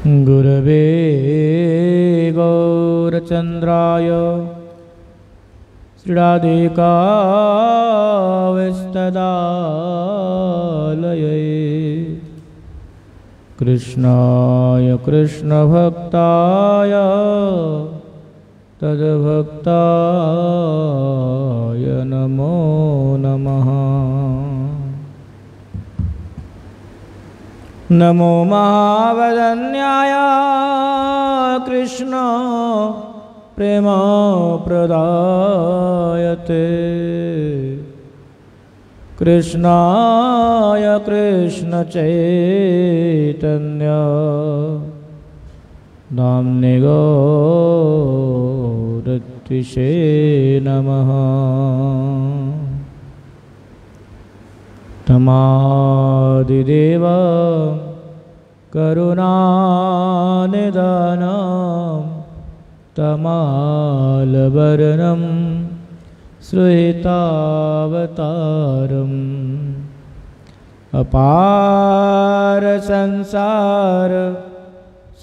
गुरवे गौरचन्द्राय श्रीराधिकाविस्तदालये कृष्णाय कृष्णभक्ताय तद्भक्ताय नमो नमः। नमो महावदन्याय कृष्ण प्रेम प्रदायते कृष्णाय कृष्ण चैतन्य नाम्ने गौरत्विषे नमः। तमादिदेव करुणानिधानं तमालवर्णं श्रुतावतारम् अपार संसार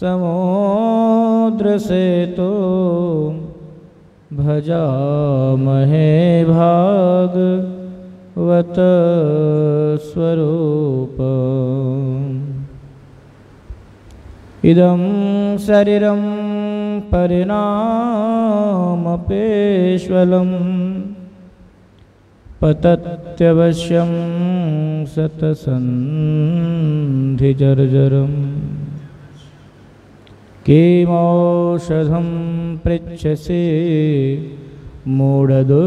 समुद्रसेतु भजामहे भागवत स्वरूपम्। इदं शरीरं परिणामपेश्वलं पतत्यवश्यं शतसन्धिजर्जरम्। किमौषधं पृच्छसि मूढदुर्मते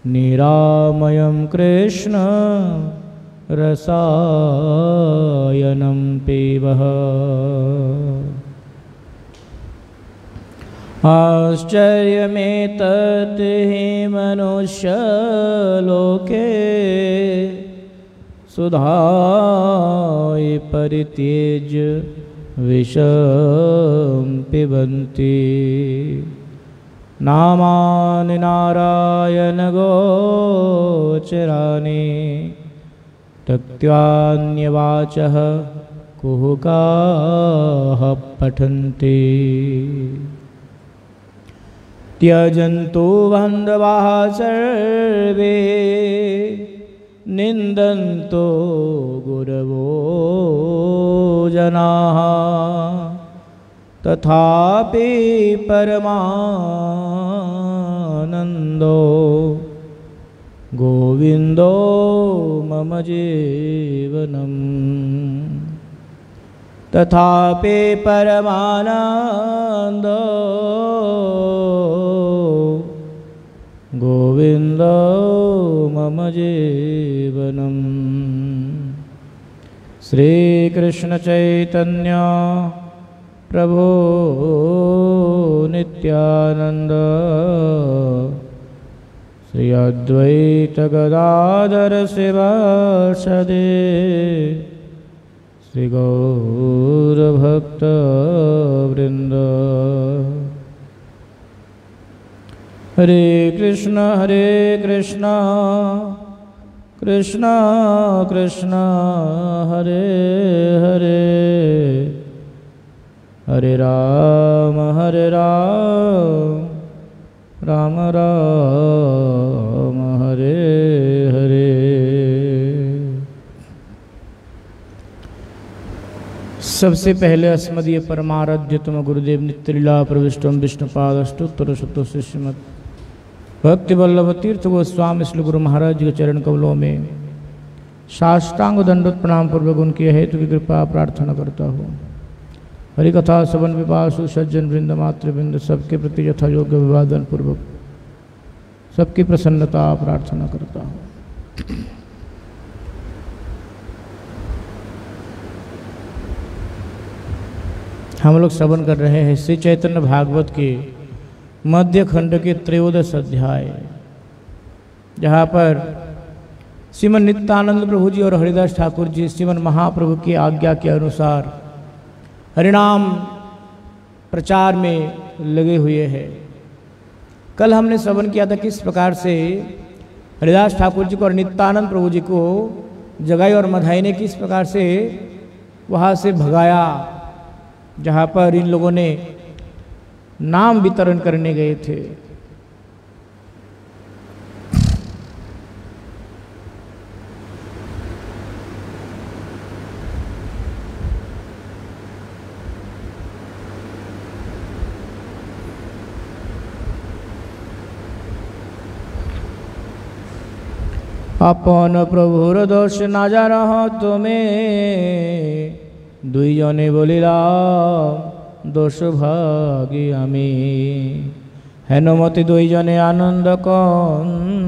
निरामयं कृष्ण रसायनं पिबः। आश्चर्यमेतत् हि मनुष्यलोके सुधाय परित्यज्य विषं पिबन्ति। नामानि नारायणगोचराणि तत्त्वान्यवाचः कुहुकाः पठन्ति। त्यजन्तु बान्धवाः सर्वे निन्दन्तो गुरवो जनाः तथापि परमानन्दो गोविन्दो मम जीवनम्। तथापि परमानन्दो गोविन्दो मम जीवनम्। श्रीकृष्ण चैतन्य प्रभो नित्यानंद श्री अद्वैत गदाधर शिवासदे श्री गौर भक्त वृंद। हरे कृष्ण कृष्ण कृष्ण हरे हरे हरे राम राम राम हरे हरे। सबसे पहले अस्मदीय परमाराध्यतम गुरुदेव नित्यलीला प्रविष्टम विष्णुपादष्टोत्तर शतों श्रीमद भक्ति वल्लभ तीर्थ गोस्वामी श्री गुरु महाराज जी के चरण कमलों में साष्टांग दंडोत प्रणाम पूर्वक उनकी हेतु की कृपा प्रार्थना करता हूँ। हरि कथा सवन विपासु सज्जन वृंद मातृ वृंद सबके प्रति यथा योग्य विवादन पूर्वक सबकी प्रसन्नता प्रार्थना करता हूँ। हम लोग श्रवण कर रहे हैं श्री चैतन्य भागवत के मध्य खंड के त्रयोदश अध्याय, जहाँ पर श्रीमन नित्यानंद प्रभु जी और हरिदास ठाकुर जी श्रीमन महाप्रभु की आज्ञा के अनुसार हरिनाम प्रचार में लगे हुए हैं। कल हमने श्रवण किया था किस प्रकार से हरिदास ठाकुर जी को और नित्यानंद प्रभु जी को जगाई और मधाई ने किस प्रकार से वहाँ से भगाया जहाँ पर इन लोगों ने नाम वितरण करने गए थे। अपन प्रभुर दोष ना जानह तुम्हें दुई जने बोलिला दोष भागी आमी हेनुमति दुई जने आनंद कंदले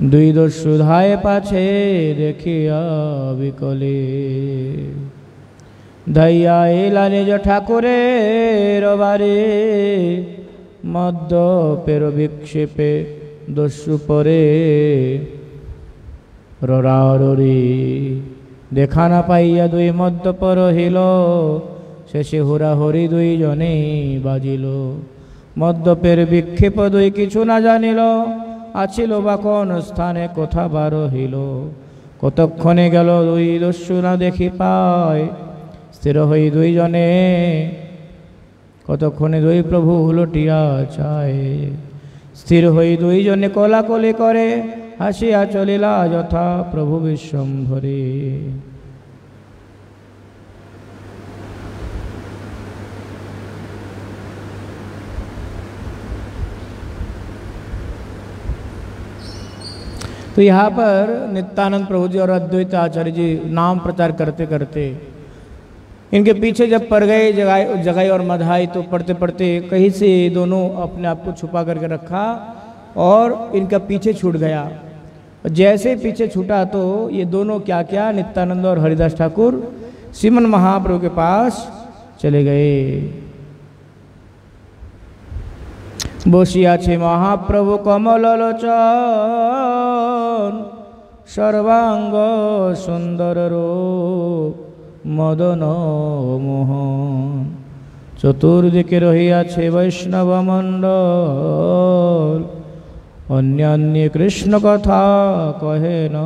दुई दोष सुधाए पाछे देखिया विकले धैया एला निज ठाकुरे रबारे मध्य पेरो विक्षेपे दस्यु परे ररारी देखा ना पाइया दुई मध्य पर हिल शेषे हुरा हरि दुई जने बाजिल मध्य पेर विक्षेप दुई किछु ना जानिल आछिल बा कोन स्थाने कोथा बार हिल कतक्षणे गेल दुई दस्यु ना देखी पाय स्थिर हई दुई जने कतक्षणे दुई प्रभु हुलटिया चाय स्थिर हई दुई जने कोलाकोली करे हासिया चलिला यथा प्रभु विश्वम्भरे। तो यहाँ पर नित्यानंद प्रभु जी और अद्वैत आचार्य जी नाम प्रचार करते करते इनके पीछे जब पड़ गए जगाई और मधाई तो पढ़ते पढ़ते कहीं से दोनों अपने आप को छुपा करके रखा और इनका पीछे छूट गया। जैसे पीछे छूटा तो ये दोनों क्या क्या नित्यानंद और हरिदास ठाकुर श्रीमन महाप्रभु के पास चले गए। बसिया छे महाप्रभु कमल लोचन सर्वांग सुंदर रूप मदन मोहन चतुर्दिके रहिया छे वैष्णव मंडल अन्यान्य कृष्ण कथा कहे न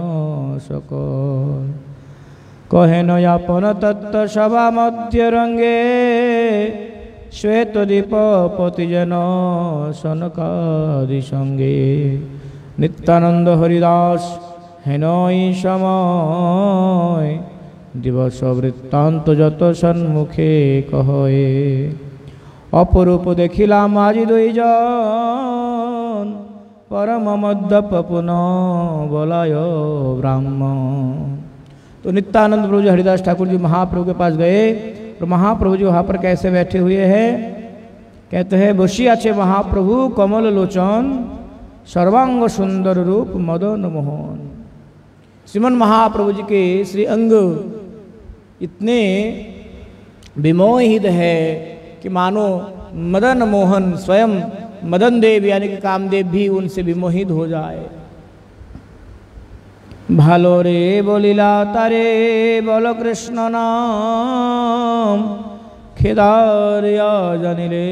सकल कहे न यापन तत्व सभा मध्य रंगे श्वेत दीप पतिजन सनकादि संगे नित्यानंद हरिदास हेनई समय दिवस वृत्तांत जत सन्मुखे कहे अपरूप देखिलाम आज दुई जन परम मद्यप पुनः बोलाय ब्राह्मण। तो नित्यानंद प्रभु जी हरिदास ठाकुर जी महाप्रभु के पास गए और महाप्रभु जी वहाँ पर कैसे बैठे हुए हैं कहते हैं बसिया छे महाप्रभु कमल लोचन सर्वांग सुंदर रूप मदन मोहन। श्रीमन महाप्रभु जी के श्री अंग इतने विमोहित है कि मानो मदन मोहन स्वयं मदन देव यानी कि कामदेव भी उनसे विमोहित हो जाए। भालो रे बोलिला तारे बोलो कृष्ण नाम खेदारिया जानिले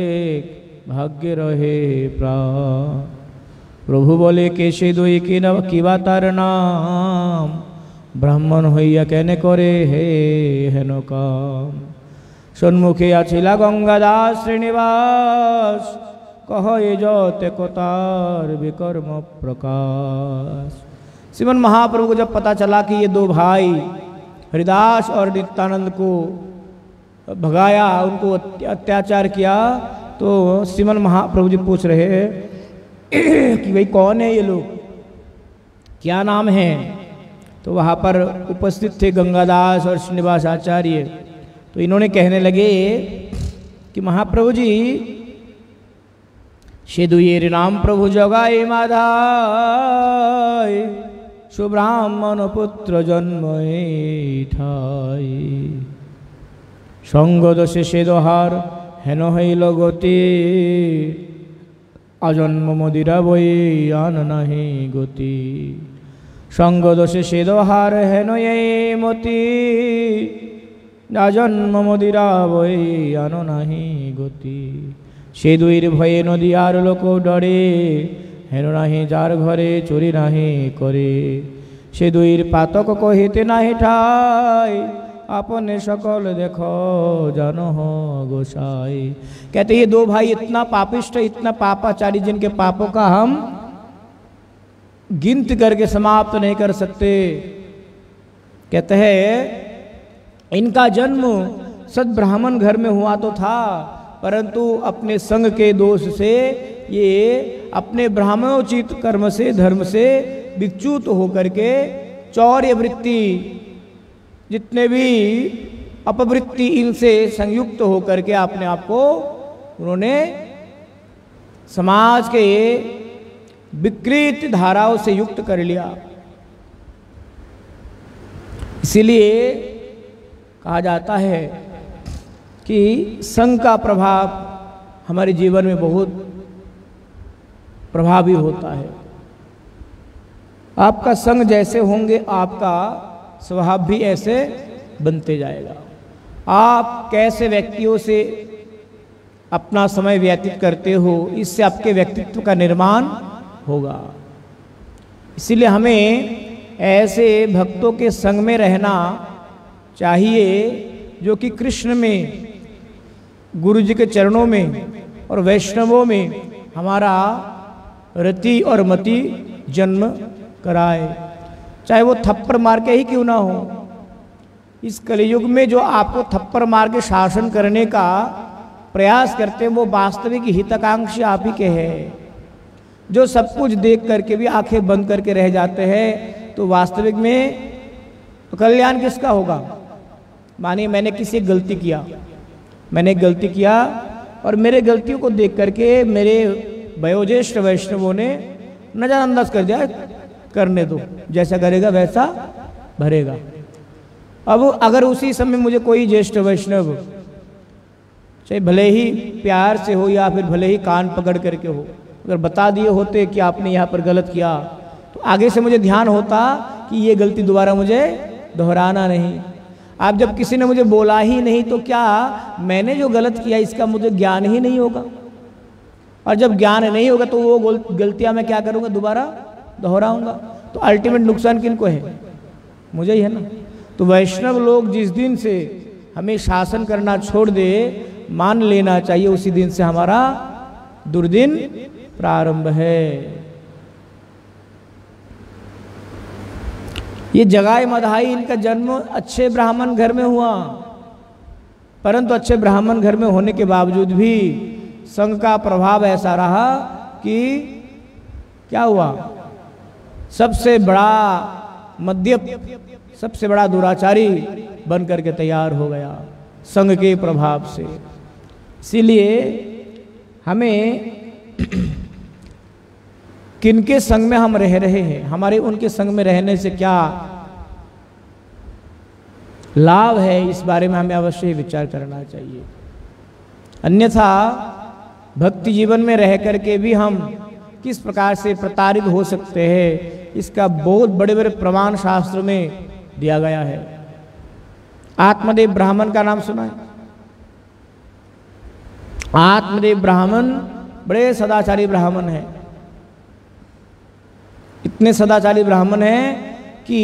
भाग्य रहे प्राण प्रभु बोले केशे दुई किवा तार नाम ब्राह्मण हইয়া केने करे हे हेन काम सन्मुखे आछिला गंगादास श्रीनिवास कह ये जोते कोतार विकर्म प्रकाश। श्रीमन महाप्रभु को जब पता चला कि ये दो भाई हरिदास और नित्यानंद को भगाया उनको अत्याचार किया तो श्रीमन महाप्रभु जी पूछ रहे कि भाई कौन है ये लोग क्या नाम है। तो वहाँ पर उपस्थित थे गंगादास और श्रीनिवास आचार्य। तो इन्होंने कहने लगे कि महाप्रभु जी शेदुयेर नाम प्रभु जगाई माधाई सुब्राह्मण पुत्र जन्म ठाई संग दोषे सेदहार हेन हईल गति अजन्म मदिरा बई आन नाही गति संग दोषे सेदहार हेन ये मति अजन्म मदिरा बई आन नाही गति से दुईर भये नदियार लोक डरे हेनु नाही जार घरे चोरी नाही करे, से दुईर पातक कहिते नाही ठाई, अपने सकल देखो जानो हो गोसाई। कहते ये दो भाई इतना पापिष्ट, इतना पापाचारी, जिनके पापों का हम गिनती करके समाप्त नहीं कर सकते। कहते हैं इनका जन्म सद्ब्राह्मण घर में हुआ तो था, परंतु अपने संग के दोष से ये अपने ब्राह्मणोचित कर्म से, धर्म से विच्युत होकर के चौर्य वृत्ति, जितने भी अपवृत्ति, इनसे संयुक्त होकर के अपने आप को उन्होंने समाज के विकृत धाराओं से युक्त कर लिया। इसीलिए कहा जाता है कि संग का प्रभाव हमारे जीवन में बहुत प्रभावी होता है। आपका संग जैसे होंगे, आपका स्वभाव भी ऐसे बनते जाएगा। आप कैसे व्यक्तियों से अपना समय व्यतीत करते हो, इससे आपके व्यक्तित्व का निर्माण होगा। इसीलिए हमें ऐसे भक्तों के संग में रहना चाहिए जो कि कृष्ण में, गुरु जी के चरणों में और वैष्णवों में हमारा रति और मति जन्म कराए, चाहे वो थप्पड़ मार के ही क्यों ना हो। इस कलयुग में जो आपको थप्पड़ मार के शासन करने का प्रयास करते हैं, वो वास्तविक हितकांक्षी आप ही के हैं। जो सब कुछ देख करके भी आंखें बंद करके रह जाते हैं, तो वास्तविक में तो कल्याण किसका होगा। मानिए मैंने किसी गलती किया, मैंने गलती किया और मेरे गलतियों को देख करके मेरे वयोज्येष्ठ वैष्णवों ने नजरअंदाज कर दिया, करने दो, जैसा करेगा वैसा भरेगा। अब अगर उसी समय मुझे कोई ज्येष्ठ वैष्णव, चाहे भले ही प्यार से हो या फिर भले ही कान पकड़ करके हो, अगर बता दिए होते कि आपने यहाँ पर गलत किया, तो आगे से मुझे ध्यान होता कि ये गलती दोबारा मुझे दोहराना नहीं। आप जब किसी ने मुझे बोला ही नहीं, तो क्या मैंने जो गलत किया इसका मुझे ज्ञान ही नहीं होगा। और जब ज्ञान नहीं होगा तो वो गलतियां मैं क्या करूँगा, दोबारा दोहराऊंगा। तो अल्टीमेट नुकसान किनको है, मुझे ही है ना। तो वैष्णव लोग जिस दिन से हमें शासन करना छोड़ दे, मान लेना चाहिए उसी दिन से हमारा दुर्दिन प्रारंभ है। ये जगाई मधाई, इनका जन्म अच्छे ब्राह्मण घर में हुआ, परंतु अच्छे ब्राह्मण घर में होने के बावजूद भी संघ का प्रभाव ऐसा रहा कि क्या हुआ, सबसे बड़ा मद्यप, सबसे बड़ा दुराचारी बन करके तैयार हो गया संघ के प्रभाव से। इसीलिए हमें किनके संग में हम रह रहे हैं, हमारे उनके संग में रहने से क्या लाभ है, इस बारे में हमें अवश्य विचार करना चाहिए। अन्यथा भक्ति जीवन में रह करके भी हम किस प्रकार से प्रताड़ित हो सकते हैं, इसका बहुत बड़े बड़े प्रमाण शास्त्र में दिया गया है। आत्मदेव ब्राह्मण का नाम सुना है? आत्मदेव ब्राह्मण बड़े सदाचारी ब्राह्मण हैं। इतने सदाचारी ब्राह्मण हैं कि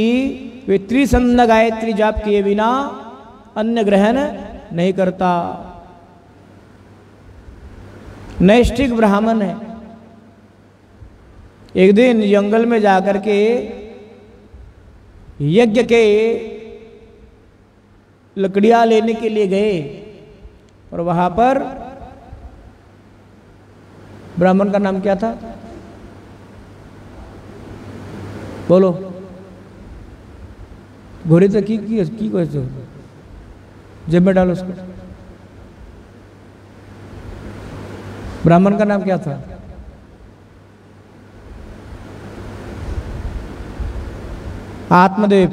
वे त्रिसंध्या गायत्री जाप किए बिना अन्न ग्रहण नहीं करता। नैष्ठिक ब्राह्मण है। एक दिन जंगल में जाकर के यज्ञ के लकड़ियां लेने के लिए गए और वहां पर ब्राह्मण का नाम क्या था, बोलो। घोड़े तो की कैसे जेब में डालो उसको। ब्राह्मण का नाम क्या था? आत्मदेव।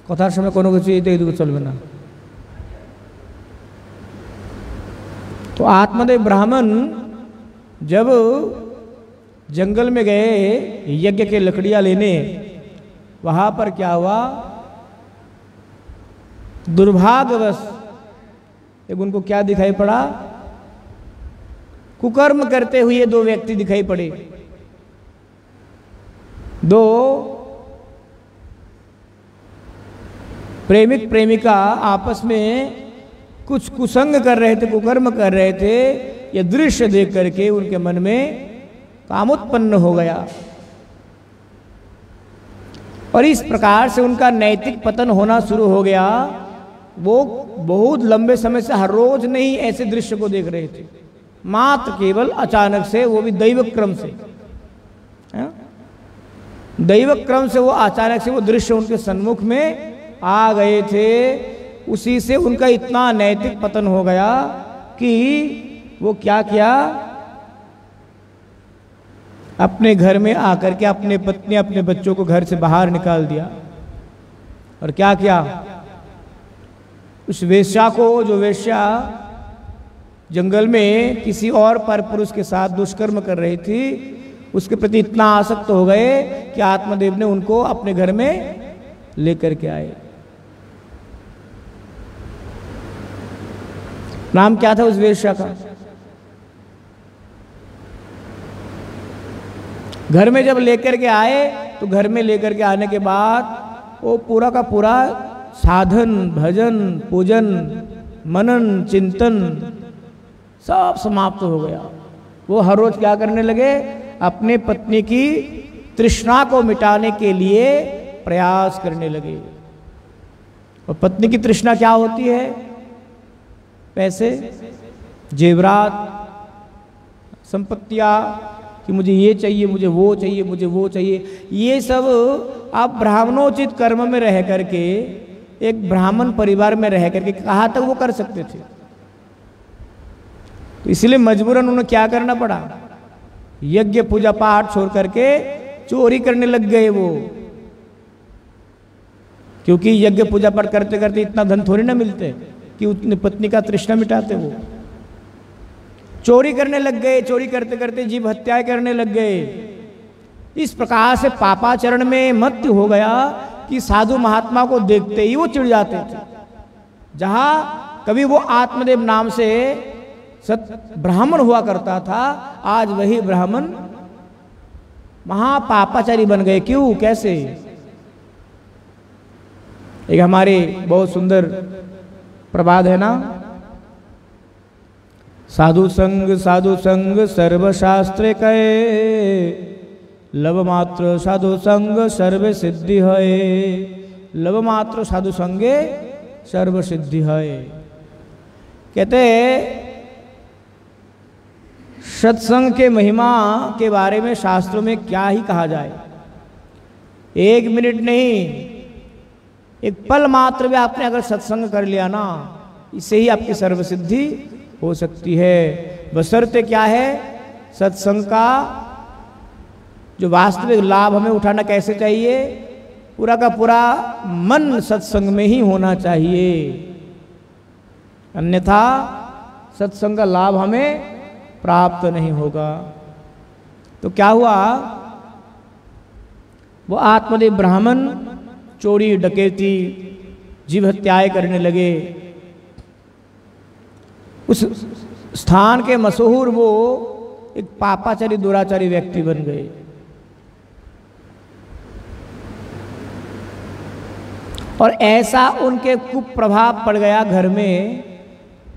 कथार समय कोनो কিছু चलবে ना। तो आत्मदेव ब्राह्मण जब जंगल में गए यज्ञ के लकड़ियां लेने, वहां पर क्या हुआ, दुर्भाग्यवश एक उनको क्या दिखाई पड़ा, कुकर्म करते हुए दो व्यक्ति दिखाई पड़े। दो प्रेमिक प्रेमिका आपस में कुछ कुसंग कर रहे थे, कुकर्म कर रहे थे। यह दृश्य देख करके उनके मन में काम उत्पन्न हो गया और इस प्रकार से उनका नैतिक पतन होना शुरू हो गया। वो बहुत लंबे समय से हर रोज नहीं ऐसे दृश्य को देख रहे थे, मात्र केवल अचानक से, वो भी दैव क्रम से, दैव क्रम से वो अचानक से वो दृश्य उनके सन्मुख में आ गए थे। उसी से उनका इतना नैतिक पतन हो गया कि वो क्या किया, अपने घर में आकर के अपने पत्नी अपने बच्चों को घर से बाहर निकाल दिया। और क्या किया, उस वेश्या को, जो वेश्या जंगल में किसी और पर पुरुष के साथ दुष्कर्म कर रही थी, उसके प्रति इतना आसक्त हो गए कि आत्मदेव ने उनको अपने घर में लेकर के आए। नाम क्या था उस वेश्या का? घर में जब लेकर के आए तो घर में लेकर के आने के बाद वो पूरा का पूरा साधन, भजन, पूजन, मनन, चिंतन सब समाप्त हो गया। वो हर रोज क्या करने लगे, अपने पत्नी की तृष्णा को मिटाने के लिए प्रयास करने लगे। और पत्नी की तृष्णा क्या होती है? पैसे, जेवरात, संपत्तियां, कि मुझे ये चाहिए, मुझे वो चाहिए, मुझे वो चाहिए। ये सब आप ब्राह्मणोचित कर्म में रह करके, एक ब्राह्मण परिवार में रह करके कहाँ तक वो कर सकते थे। तो इसलिए मजबूरन उन्हें क्या करना पड़ा, यज्ञ पूजा पाठ छोड़ करके चोरी करने लग गए वो। क्योंकि यज्ञ पूजा पाठ करते करते इतना धन थोड़ी ना मिलते कि उतनी पत्नी का तृष्णा मिटाते। वो चोरी करने लग गए, चोरी करते करते जीव हत्याएं करने लग गए। इस प्रकार से पापाचरण में मत्य हो गया कि साधु महात्मा को देखते ही वो चिढ़ जाते थे। जहां कभी वो आत्मदेव नाम से सत ब्राह्मण हुआ करता था, आज वही ब्राह्मण महापापाचारी बन गए। क्यों, कैसे? एक हमारे बहुत सुंदर प्रवाद है ना, साधु संग सर्वशास्त्र कहे, लव मात्र साधु संग सर्व सिद्धि है। लव मात्र साधु संगे सर्व सिद्धि है। कहते सत्संग के महिमा के बारे में शास्त्रों में क्या ही कहा जाए। एक मिनट नहीं, एक पल मात्र भी आपने अगर सत्संग कर लिया ना, इससे ही आपकी सर्वसिद्धि हो सकती है। बशर्ते क्या है, सत्संग का जो वास्तविक लाभ हमें उठाना कैसे चाहिए, पूरा का पूरा मन सत्संग में ही होना चाहिए। अन्यथा सत्संग का लाभ हमें प्राप्त नहीं होगा। तो क्या हुआ, वो आत्मदेव ब्राह्मण चोरी डकैती जीव हत्याएं करने लगे। उस स्थान के मशहूर वो एक पापाचारी दुराचारी व्यक्ति बन गए। और ऐसा उनके कुप्रभाव पड़ गया घर में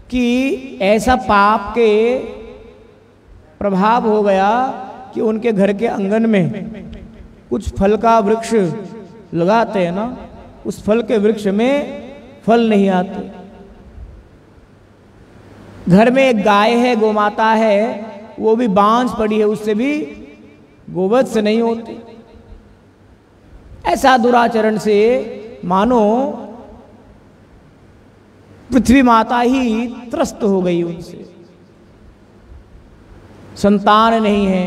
कि ऐसा पाप के प्रभाव हो गया कि उनके घर के आंगन में कुछ फल का वृक्ष लगाते हैं ना, उस फल के वृक्ष में फल नहीं आते। घर में एक गाय है, गोमाता है, वो भी बांझ पड़ी है, उससे भी गोवत्स नहीं होते। ऐसा दुराचरण से मानो पृथ्वी माता ही त्रस्त हो गई उनसे। संतान नहीं है,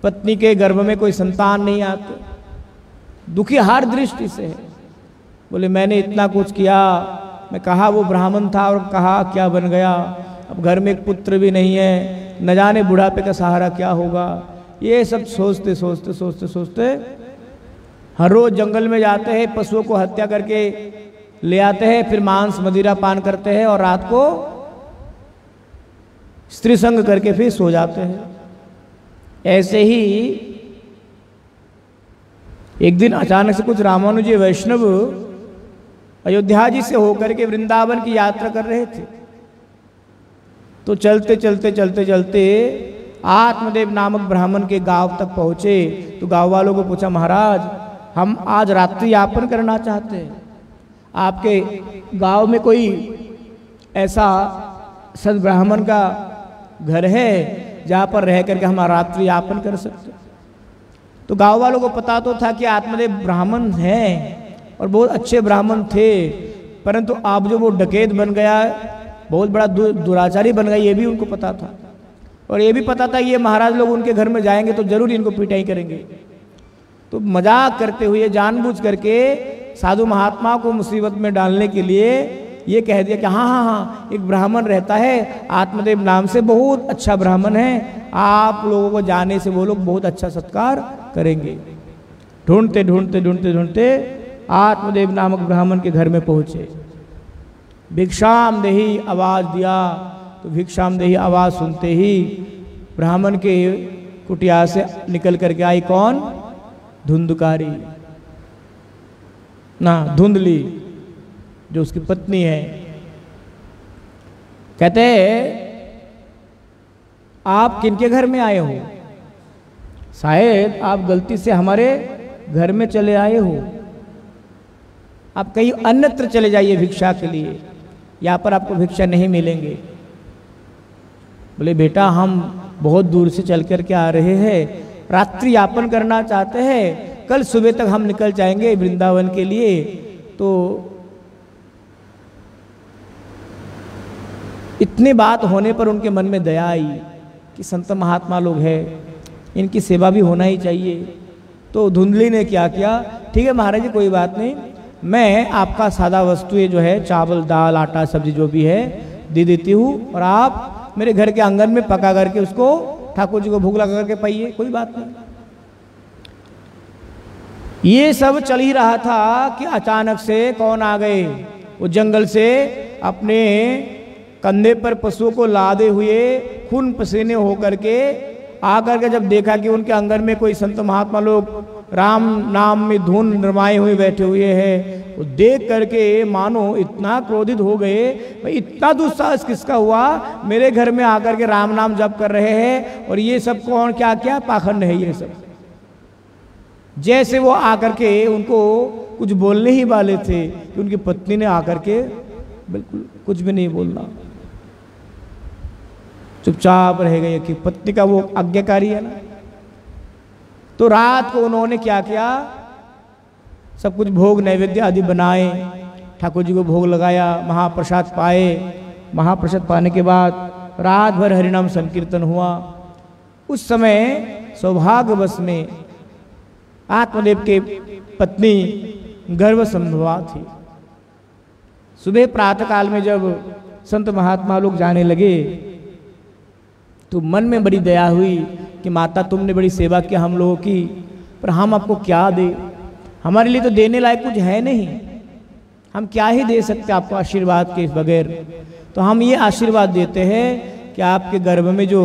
पत्नी के गर्भ में कोई संतान नहीं आते, दुखी हर दृष्टि से है। बोले मैंने इतना कुछ किया, मैं कहा वो ब्राह्मण था और कहा क्या बन गया, अब घर में एक पुत्र भी नहीं है, न जाने बुढ़ापे का सहारा क्या होगा। ये सब सोचते सोचते सोचते सोचते हर रोज जंगल में जाते हैं, पशुओं को हत्या करके ले आते हैं, फिर मांस मदिरा पान करते हैं और रात को स्त्री संग करके फिर सो जाते हैं। ऐसे ही एक दिन अचानक से कुछ रामानुजी वैष्णव अयोध्या जी से होकर के वृंदावन की यात्रा कर रहे थे। तो चलते चलते चलते चलते आत्मदेव नामक ब्राह्मण के गांव तक पहुंचे। तो गांव वालों को पूछा, महाराज हम आज रात्रि यापन करना चाहते हैं, आपके गांव में कोई ऐसा सद्ब्राह्मण का घर है जहाँ पर रह करके हम रात्रि यापन कर सकते? तो गांव वालों को पता तो था कि आत्मदेव ब्राह्मण हैं और बहुत अच्छे ब्राह्मण थे, परंतु अब जो वो डकैत बन गया, बहुत बड़ा दुराचारी बन गया, ये भी उनको पता था। और ये भी पता था ये महाराज लोग उनके घर में जाएंगे तो जरूर इनको पिटाई करेंगे। तो मजाक करते हुए जानबूझ करके साधु महात्मा को मुसीबत में डालने के लिए ये कह दिया कि हाँ हाँ हाँ एक ब्राह्मण रहता है आत्मदेव नाम से, बहुत अच्छा ब्राह्मण है, आप लोगों को जाने से वो लोग बहुत अच्छा सत्कार करेंगे। ढूंढते ढूंढते ढूंढते ढूंढते आत्मदेव नामक ब्राह्मण के घर में पहुंचे। भिक्षाम देही आवाज दिया। तो भिक्षाम देही आवाज सुनते ही ब्राह्मण के कुटिया से निकल करके आई कौन? धुंधकारी ना, धुंधली, जो उसकी पत्नी है। कहते आप किनके घर में आए हो? शायद आप गलती से हमारे घर में चले आए हो, आप कहीं अन्यत्र चले जाइए भिक्षा के लिए, यहाँ पर आपको भिक्षा नहीं मिलेंगे। बोले बेटा हम बहुत दूर से चल कर के आ रहे हैं, रात्रि यापन करना चाहते हैं, कल सुबह तक हम निकल जाएंगे वृंदावन के लिए। तो इतनी बात होने पर उनके मन में दया आई कि संत महात्मा लोग हैं, इनकी सेवा भी होना ही चाहिए। तो धुंधली ने क्या किया, ठीक है महाराज जी कोई बात नहीं, मैं आपका सादा वस्तुएं जो है चावल दाल आटा सब्जी जो भी है दे देती हूँ, और आप मेरे घर के आंगन में पका करके उसको ठाकुर जी को भोग लगा करके पाइए, कोई बात नहीं। ये सब चल ही रहा था कि अचानक से कौन आ गए? वो जंगल से अपने कंधे पर पशुओं को लादे हुए खून पसीने होकर के आकर के जब देखा कि उनके आंगन में कोई संत महात्मा लोग राम नाम में धुन रमाए हुए बैठे हुए हैं, वो देख करके मानो इतना क्रोधित हो गए, भाई इतना दुस्साहस किसका हुआ, मेरे घर में आकर के राम नाम जप कर रहे हैं, और ये सब कौन क्या क्या पाखंड है ये सब। जैसे वो आकर के उनको कुछ बोलने ही वाले थे कि उनकी पत्नी ने आकर के बिल्कुल कुछ भी नहीं बोलना, चुपचाप रह गए कि पत्नी का वो आज्ञाकारी है ना। तो रात को उन्होंने क्या किया, सब कुछ भोग नैवेद्य आदि बनाए, ठाकुर जी को भोग लगाया, महाप्रसाद पाए। महाप्रसाद पाने के बाद रात भर हरिनाम संकीर्तन हुआ। उस समय सौभाग्यवश में आत्मदेव के पत्नी गर्भ संभवा थी। सुबह प्रातः काल में जब संत महात्मा लोग जाने लगे तो मन में बड़ी दया हुई कि माता तुमने बड़ी सेवा की हम लोगों की, पर हम आपको क्या दे, हमारे लिए तो देने लायक कुछ है नहीं, हम क्या ही दे सकते आपको आशीर्वाद के बगैर। तो हम ये आशीर्वाद देते हैं कि आपके गर्भ में जो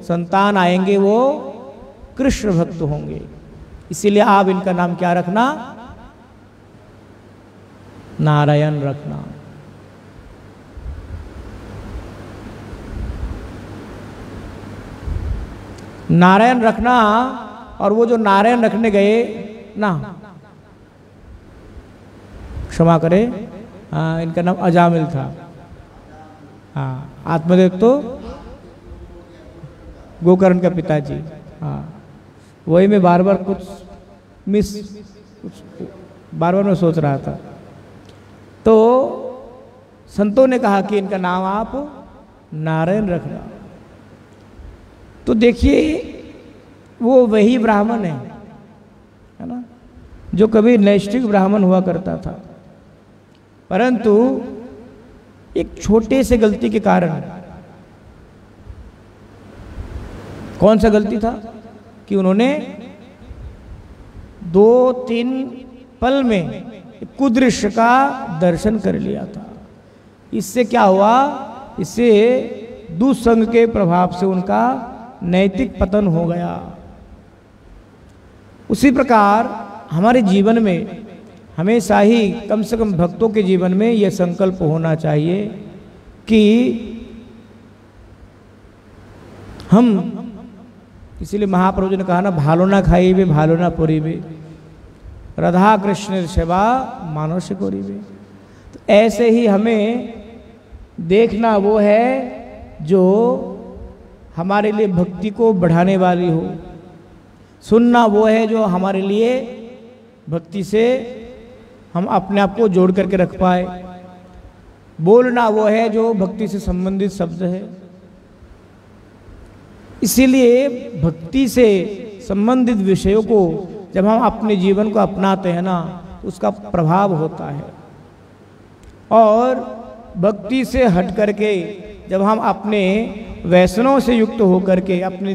संतान आएंगे वो कृष्ण भक्त होंगे, इसीलिए आप इनका नाम क्या रखना, नारायण रखना। नारायण रखना। और वो जो नारायण रखने गए ना, क्षमा करे, हाँ इनका नाम अजामिल था। हाँ आत्मदेव तो गोकर्ण का पिताजी। हाँ वही मैं बार बार बार मैं सोच रहा था। तो संतों ने कहा कि इनका नाम आप नारायण रखना। तो देखिए वो वही ब्राह्मण है ना, जो कभी नैष्ठिक ब्राह्मण हुआ करता था, परंतु एक छोटे से गलती के कारण, कौन सा गलती था कि उन्होंने 2-3 पल में कुदृश्य का दर्शन कर लिया था। इससे क्या हुआ, इससे दुसंग के प्रभाव से उनका नैतिक पतन हो गया। उसी प्रकार हमारे जीवन में हमेशा ही कम से कम भक्तों के जीवन में यह संकल्प होना चाहिए कि हम, इसीलिए महाप्रभु जी ने कहा ना, भालो ना खाई बे भालो ना पुरी बे, राधा कृष्ण सेवा मानस कोरी बे। तो ऐसे ही हमें देखना वो है जो हमारे लिए भक्ति को बढ़ाने वाली हो, सुनना वो है जो हमारे लिए भक्ति से हम अपने आप को जोड़ करके रख पाए, बोलना वो है जो भक्ति से संबंधित शब्द है। इसीलिए भक्ति से संबंधित विषयों को जब हम अपने जीवन को अपनाते हैं ना, उसका प्रभाव होता है। और भक्ति से हट करके जब हम अपने व्यसनों से युक्त होकर के, अपनी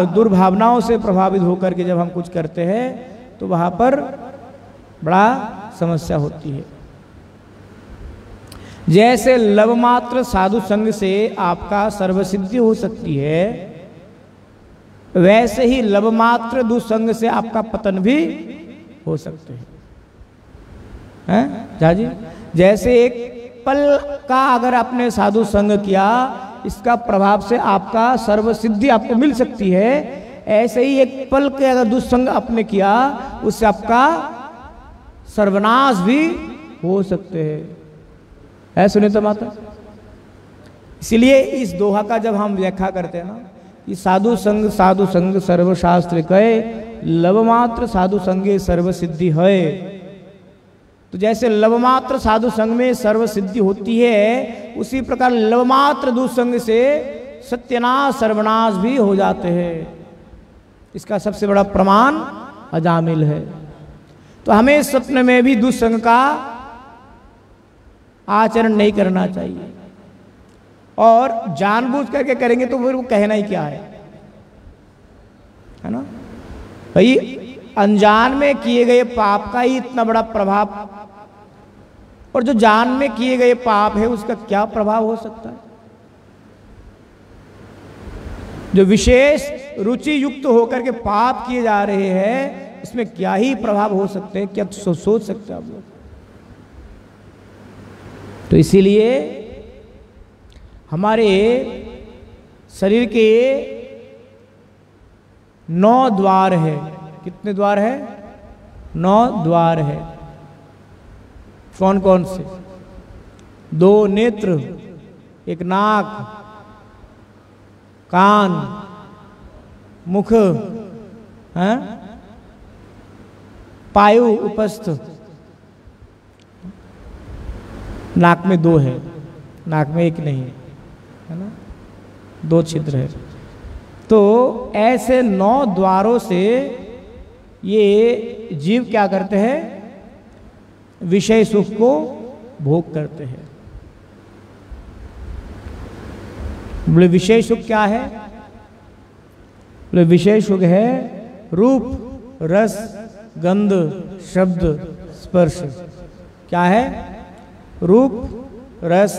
दुर्भावनाओं से प्रभावित होकर के जब हम कुछ करते हैं तो वहाँ पर बड़ा समस्या होती है। जैसे लवमात्र साधु संग से आपका सर्वसिद्धि हो सकती है, वैसे ही लवमात्र दुसंग से आपका पतन भी हो सकते हैं। जाजी, जैसे एक पल का अगर आपने साधु संग किया, इसका प्रभाव से आपका सर्वसिद्धि आपको मिल सकती है, ऐसे ही एक पल के अगर दुसंग आपने किया, उससे आपका सर्वनाश भी हो सकते हैं। है सुनीता माता? इसलिए इस दोहा का जब हम व्याख्या करते हैं ना, कि साधु संग सर्वशास्त्र कहे, लवमात्र साधु संगे सर्वसिद्धि है। तो जैसे लवमात्र साधु संग में सर्वसिद्धि होती है, उसी प्रकार लवमात्र दुसंग से सत्यनाश सर्वनाश भी हो जाते हैं। इसका सबसे बड़ा प्रमाण अजामिल है। तो हमें स्वप्न में भी दुसंग का आचरण नहीं करना चाहिए, और जानबूझ करके करेंगे तो फिर वो कहना ही क्या है ना भाई। अनजान में किए गए पाप का ही इतना बड़ा प्रभाव, और जो जान में किए गए पाप है उसका क्या प्रभाव हो सकता है। जो विशेष रुचि युक्त होकर के पाप किए जा रहे हैं, इसमें क्या ही प्रभाव हो सकते हैं, क्या सोच सकते हैं आप लोग। तो इसीलिए हमारे शरीर के 9 द्वार है। कितने द्वार है? 9 द्वार है। कौन कौन से? 2 नेत्र, 1 नाक, कान, मुख, हैं, पायु उपस्थ। नाक में 2 है, नाक में 1 नहीं है ना, 2 छिद्र है। तो ऐसे 9 द्वारों से ये जीव क्या करते हैं? विषय सुख को भोग करते हैं। बोले विषय सुख क्या है? बोले विषय सुख है रूप, रस, गंध, शब्द, स्पर्श। क्या है? रूप, रस,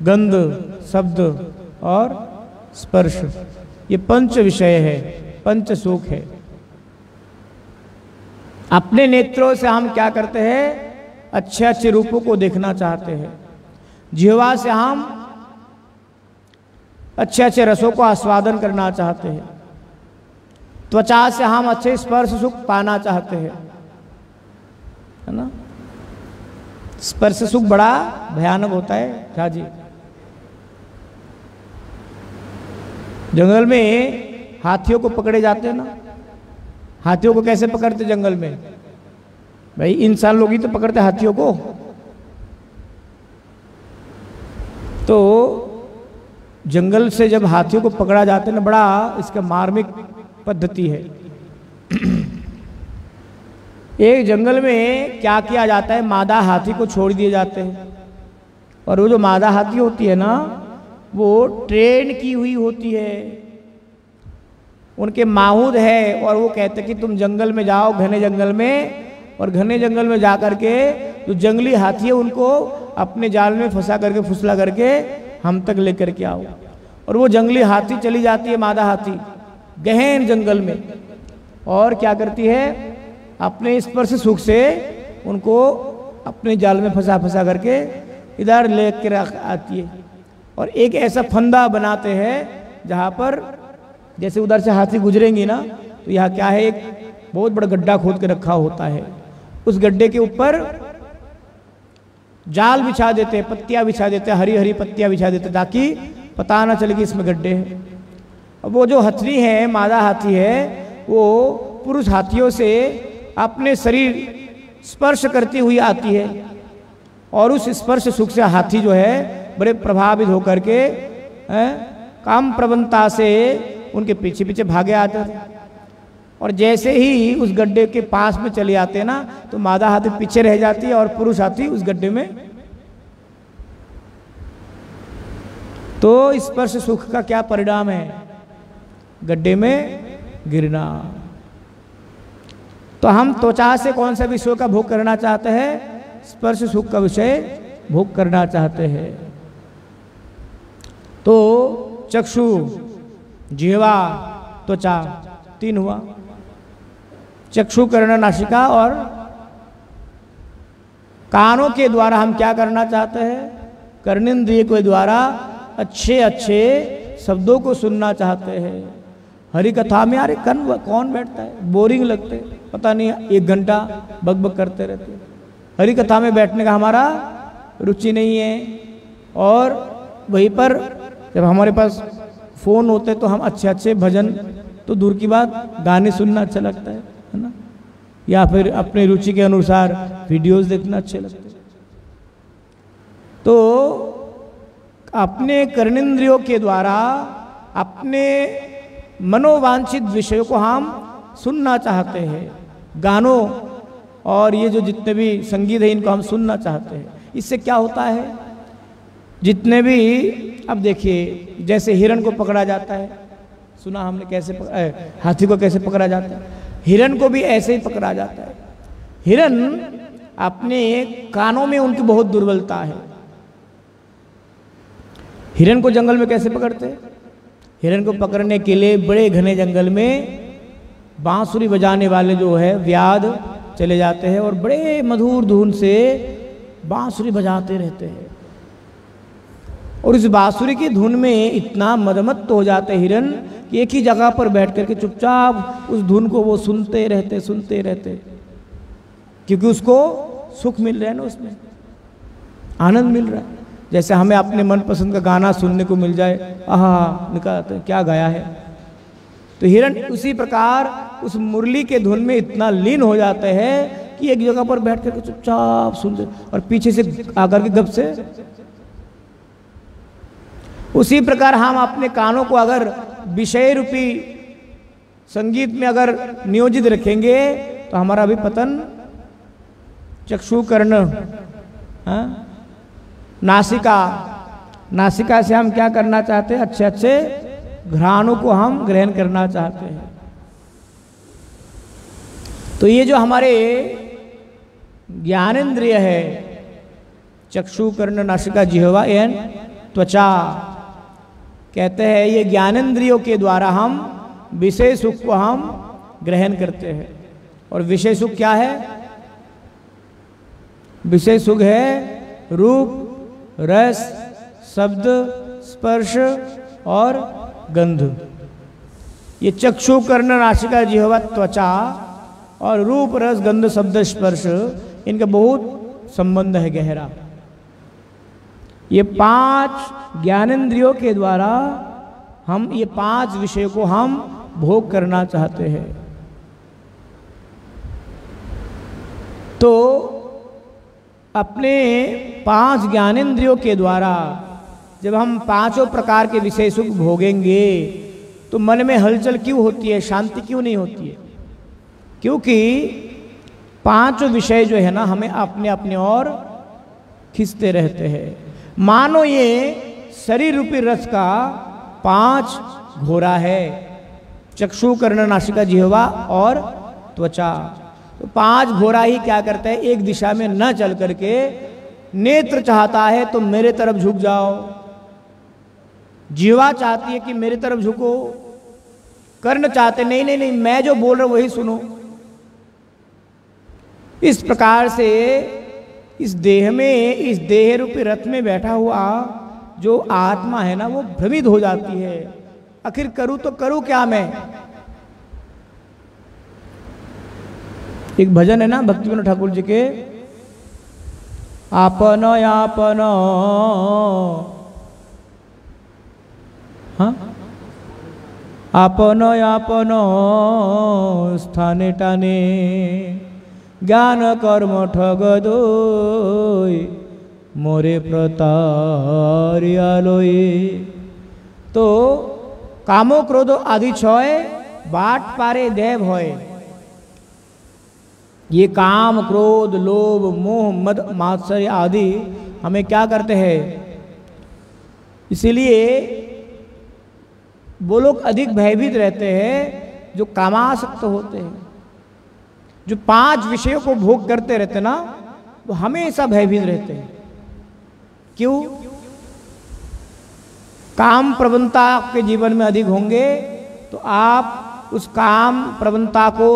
गंध, शब्द और स्पर्श। ये 5 विषय है, 5 सुख है। अपने नेत्रों से हम क्या करते हैं? अच्छे अच्छे रूपों को देखना चाहते हैं। जिह्वा से हम अच्छे अच्छे रसों को आस्वादन करना चाहते हैं। त्वचा से हम अच्छे स्पर्श सुख पाना चाहते हैं, है ना। स्पर्श सुख बड़ा भयानक होता है। क्या जी? जंगल में हाथियों को पकड़े जाते हैं ना, हाथियों को कैसे पकड़ते जंगल में? भाई इंसान लोग ही तो पकड़ते हाथियों को। तो जंगल से जब हाथियों को पकड़ा जाता है ना, बड़ा इसका मार्मिक पद्धति है। एक जंगल में क्या किया जाता है? मादा हाथी को छोड़ दिए जाते हैं, और वो जो मादा हाथी होती है ना, वो ट्रेन की हुई होती है, उनके माहूद है, और वो कहते हैं कि तुम जंगल में जाओ, घने जंगल में, और घने जंगल में जा करके जो जंगली हाथी है उनको अपने जाल में फंसा करके फुसला करके हम तक लेकर के आओ। और वो जंगली हाथी चली जाती है, मादा हाथी, गहन जंगल में, और क्या करती है, अपने स्पर्श सुख से उनको अपने जाल में फंसा फंसा करके इधर लेकर आती है। और एक ऐसा फंदा बनाते हैं जहाँ पर जैसे उधर से हाथी गुजरेंगी ना, तो यहाँ क्या है, एक बहुत बड़ा गड्ढा खोद के रखा होता है। उस गड्ढे के ऊपर जाल बिछा देते हैं, पत्तियां बिछा देते हैं, हरी हरी पत्तियां बिछा देते हैं, ताकि पता ना चले कि इसमें गड्ढे हैं। अब वो जो हथनी है, मादा हाथी है, वो पुरुष हाथियों से अपने शरीर स्पर्श करती हुई आती है, और उस स्पर्श सुख से हाथी जो है बड़े प्रभावित होकर के काम प्रवणता से उनके पीछे पीछे भागे आते थे। और जैसे ही उस गड्ढे के पास में चले आते हैं ना, तो मादा हाथी पीछे रह जाती है और पुरुष हाथी उस गड्ढे में। तो स्पर्श सुख का क्या परिणाम है, गड्ढे में गिरना। तो हम त्वचा से कौन सा विषय का भोग करना चाहते हैं, स्पर्श सुख का विषय भोग करना चाहते हैं। तो चक्षु, जिह्वा, त्वचा, तीन हुआ। चक्षु, कर्ण, नासिका, और कानों के द्वारा हम क्या करना चाहते हैं, कर्णेंद्रिय के द्वारा अच्छे अच्छे शब्दों को सुनना चाहते हैं। हरि कथा में यार कौन बैठता है, बोरिंग लगते, पता नहीं 1 घंटा बकबक करते रहते। हरि कथा में बैठने का हमारा रुचि नहीं है। और वहीं पर जब हमारे पास फोन होते तो हम अच्छे अच्छे भजन, तो दूर की बात, गाने सुनना अच्छा लगता है ना, या फिर अपने रुचि के अनुसार वीडियोस देखना अच्छे लगते हैं। तो अपने कर्णेंद्रियों के द्वारा अपने मनोवांछित विषयों को हम सुनना चाहते हैं। गानों और ये जो जितने भी संगीत है, इनको हम सुनना चाहते हैं। इससे क्या होता है, जितने भी, अब देखिए जैसे हिरण को पकड़ा जाता है, सुना हमने कैसे हाथी को कैसे पकड़ा जाता है, हिरण को भी ऐसे ही पकड़ा जाता है। हिरण अपने कानों में उनकी बहुत दुर्बलता है। हिरण को जंगल में कैसे पकड़ते हैं, हिरण को पकड़ने के लिए बड़े घने जंगल में बांसुरी बजाने वाले जो है व्याध चले जाते हैं, और बड़े मधुर धुन से बांसुरी बजाते रहते हैं। और इस बांसुरी की धुन में इतना मदमत्त हो जाते हैं हिरण कि एक ही जगह पर बैठ करके चुपचाप उस धुन को वो सुनते रहते, क्योंकि उसको सुख मिल रहा है ना, उसमें आनंद मिल रहा है। जैसे हमें अपने मनपसंद का गाना सुनने को मिल जाए, आहा निकालते क्या गाया है, तो हिरण उसी प्रकार उस मुरली के धुन में इतना लीन हो जाते हैं कि एक जगह पर बैठ करके चुपचाप सुनते, और पीछे से आकर के गप से। उसी प्रकार हम अपने कानों को अगर विषय रूपी संगीत में अगर नियोजित रखेंगे तो हमारा भी पतन। चक्षु, कर्ण, नासिका, नासिका से हम क्या करना चाहते हैं, अच्छे अच्छे घ्राणों को हम ग्रहण करना चाहते हैं। तो ये जो हमारे ज्ञानेंद्रिय है, चक्षु, कर्ण, नासिका, जिह्वा एवं त्वचा, कहते हैं ये ज्ञानेंद्रियों के द्वारा हम विषय सुख को हम ग्रहण करते हैं। और विषय सुख क्या है, विषय सुख है रूप, रस, शब्द, स्पर्श और गंध। ये चक्षु, कर्ण, नासिका, जिह्वा, त्वचा और रूप, रस, गंध, शब्द, स्पर्श, इनका बहुत संबंध है गहरा। ये 5 ज्ञानेंद्रियों के द्वारा हम ये 5 विषयों को हम भोग करना चाहते हैं। तो अपने 5 ज्ञानेंद्रियों के द्वारा जब हम 5 प्रकार के विषय सुख भोगेंगे तो मन में हलचल क्यों होती है, शांति क्यों नहीं होती है? क्योंकि 5 विषय जो है ना हमें अपने अपने ओर खींचते रहते हैं। मानो ये शरीर रूपी रस का 5 घोड़ा है, चक्षु, कर्ण, नासिका, जिह्वा और त्वचा। तो 5 घोड़ा ही क्या करता है, एक दिशा में न चल करके नेत्र चाहता है तो मेरे तरफ झुक जाओ, जीवा चाहती है कि मेरी तरफ झुको, कर्ण चाहते नहीं नहीं नहीं मैं जो बोल रहा हूं वही सुनो। इस प्रकार से इस देह में, इस देह रूपी रथ में बैठा हुआ जो आत्मा है ना वो भ्रमित हो जाती है। आखिर करूं तो करूं क्या मैं। एक भजन है ना भक्ति विनोद ठाकुर जी के, आपन आपन, हाँ आपन आपन स्थाने टाने ज्ञान कर्म ठग दोय मोरे प्रतारियालोये। तो कामो क्रोधो आदि छय बाट पारे देव होय। ये काम क्रोध लोभ मोह मद मात्सर्य आदि हमें क्या करते हैं, इसीलिए वो लोग अधिक भयभीत रहते हैं जो कामासक्त होते हैं, जो 5 विषयों को भोग करते रहते ना, वो हमेशा भयभीत रहते हैं। क्यों? काम प्रवणता आपके जीवन में अधिक होंगे तो आप उस काम प्रवणता को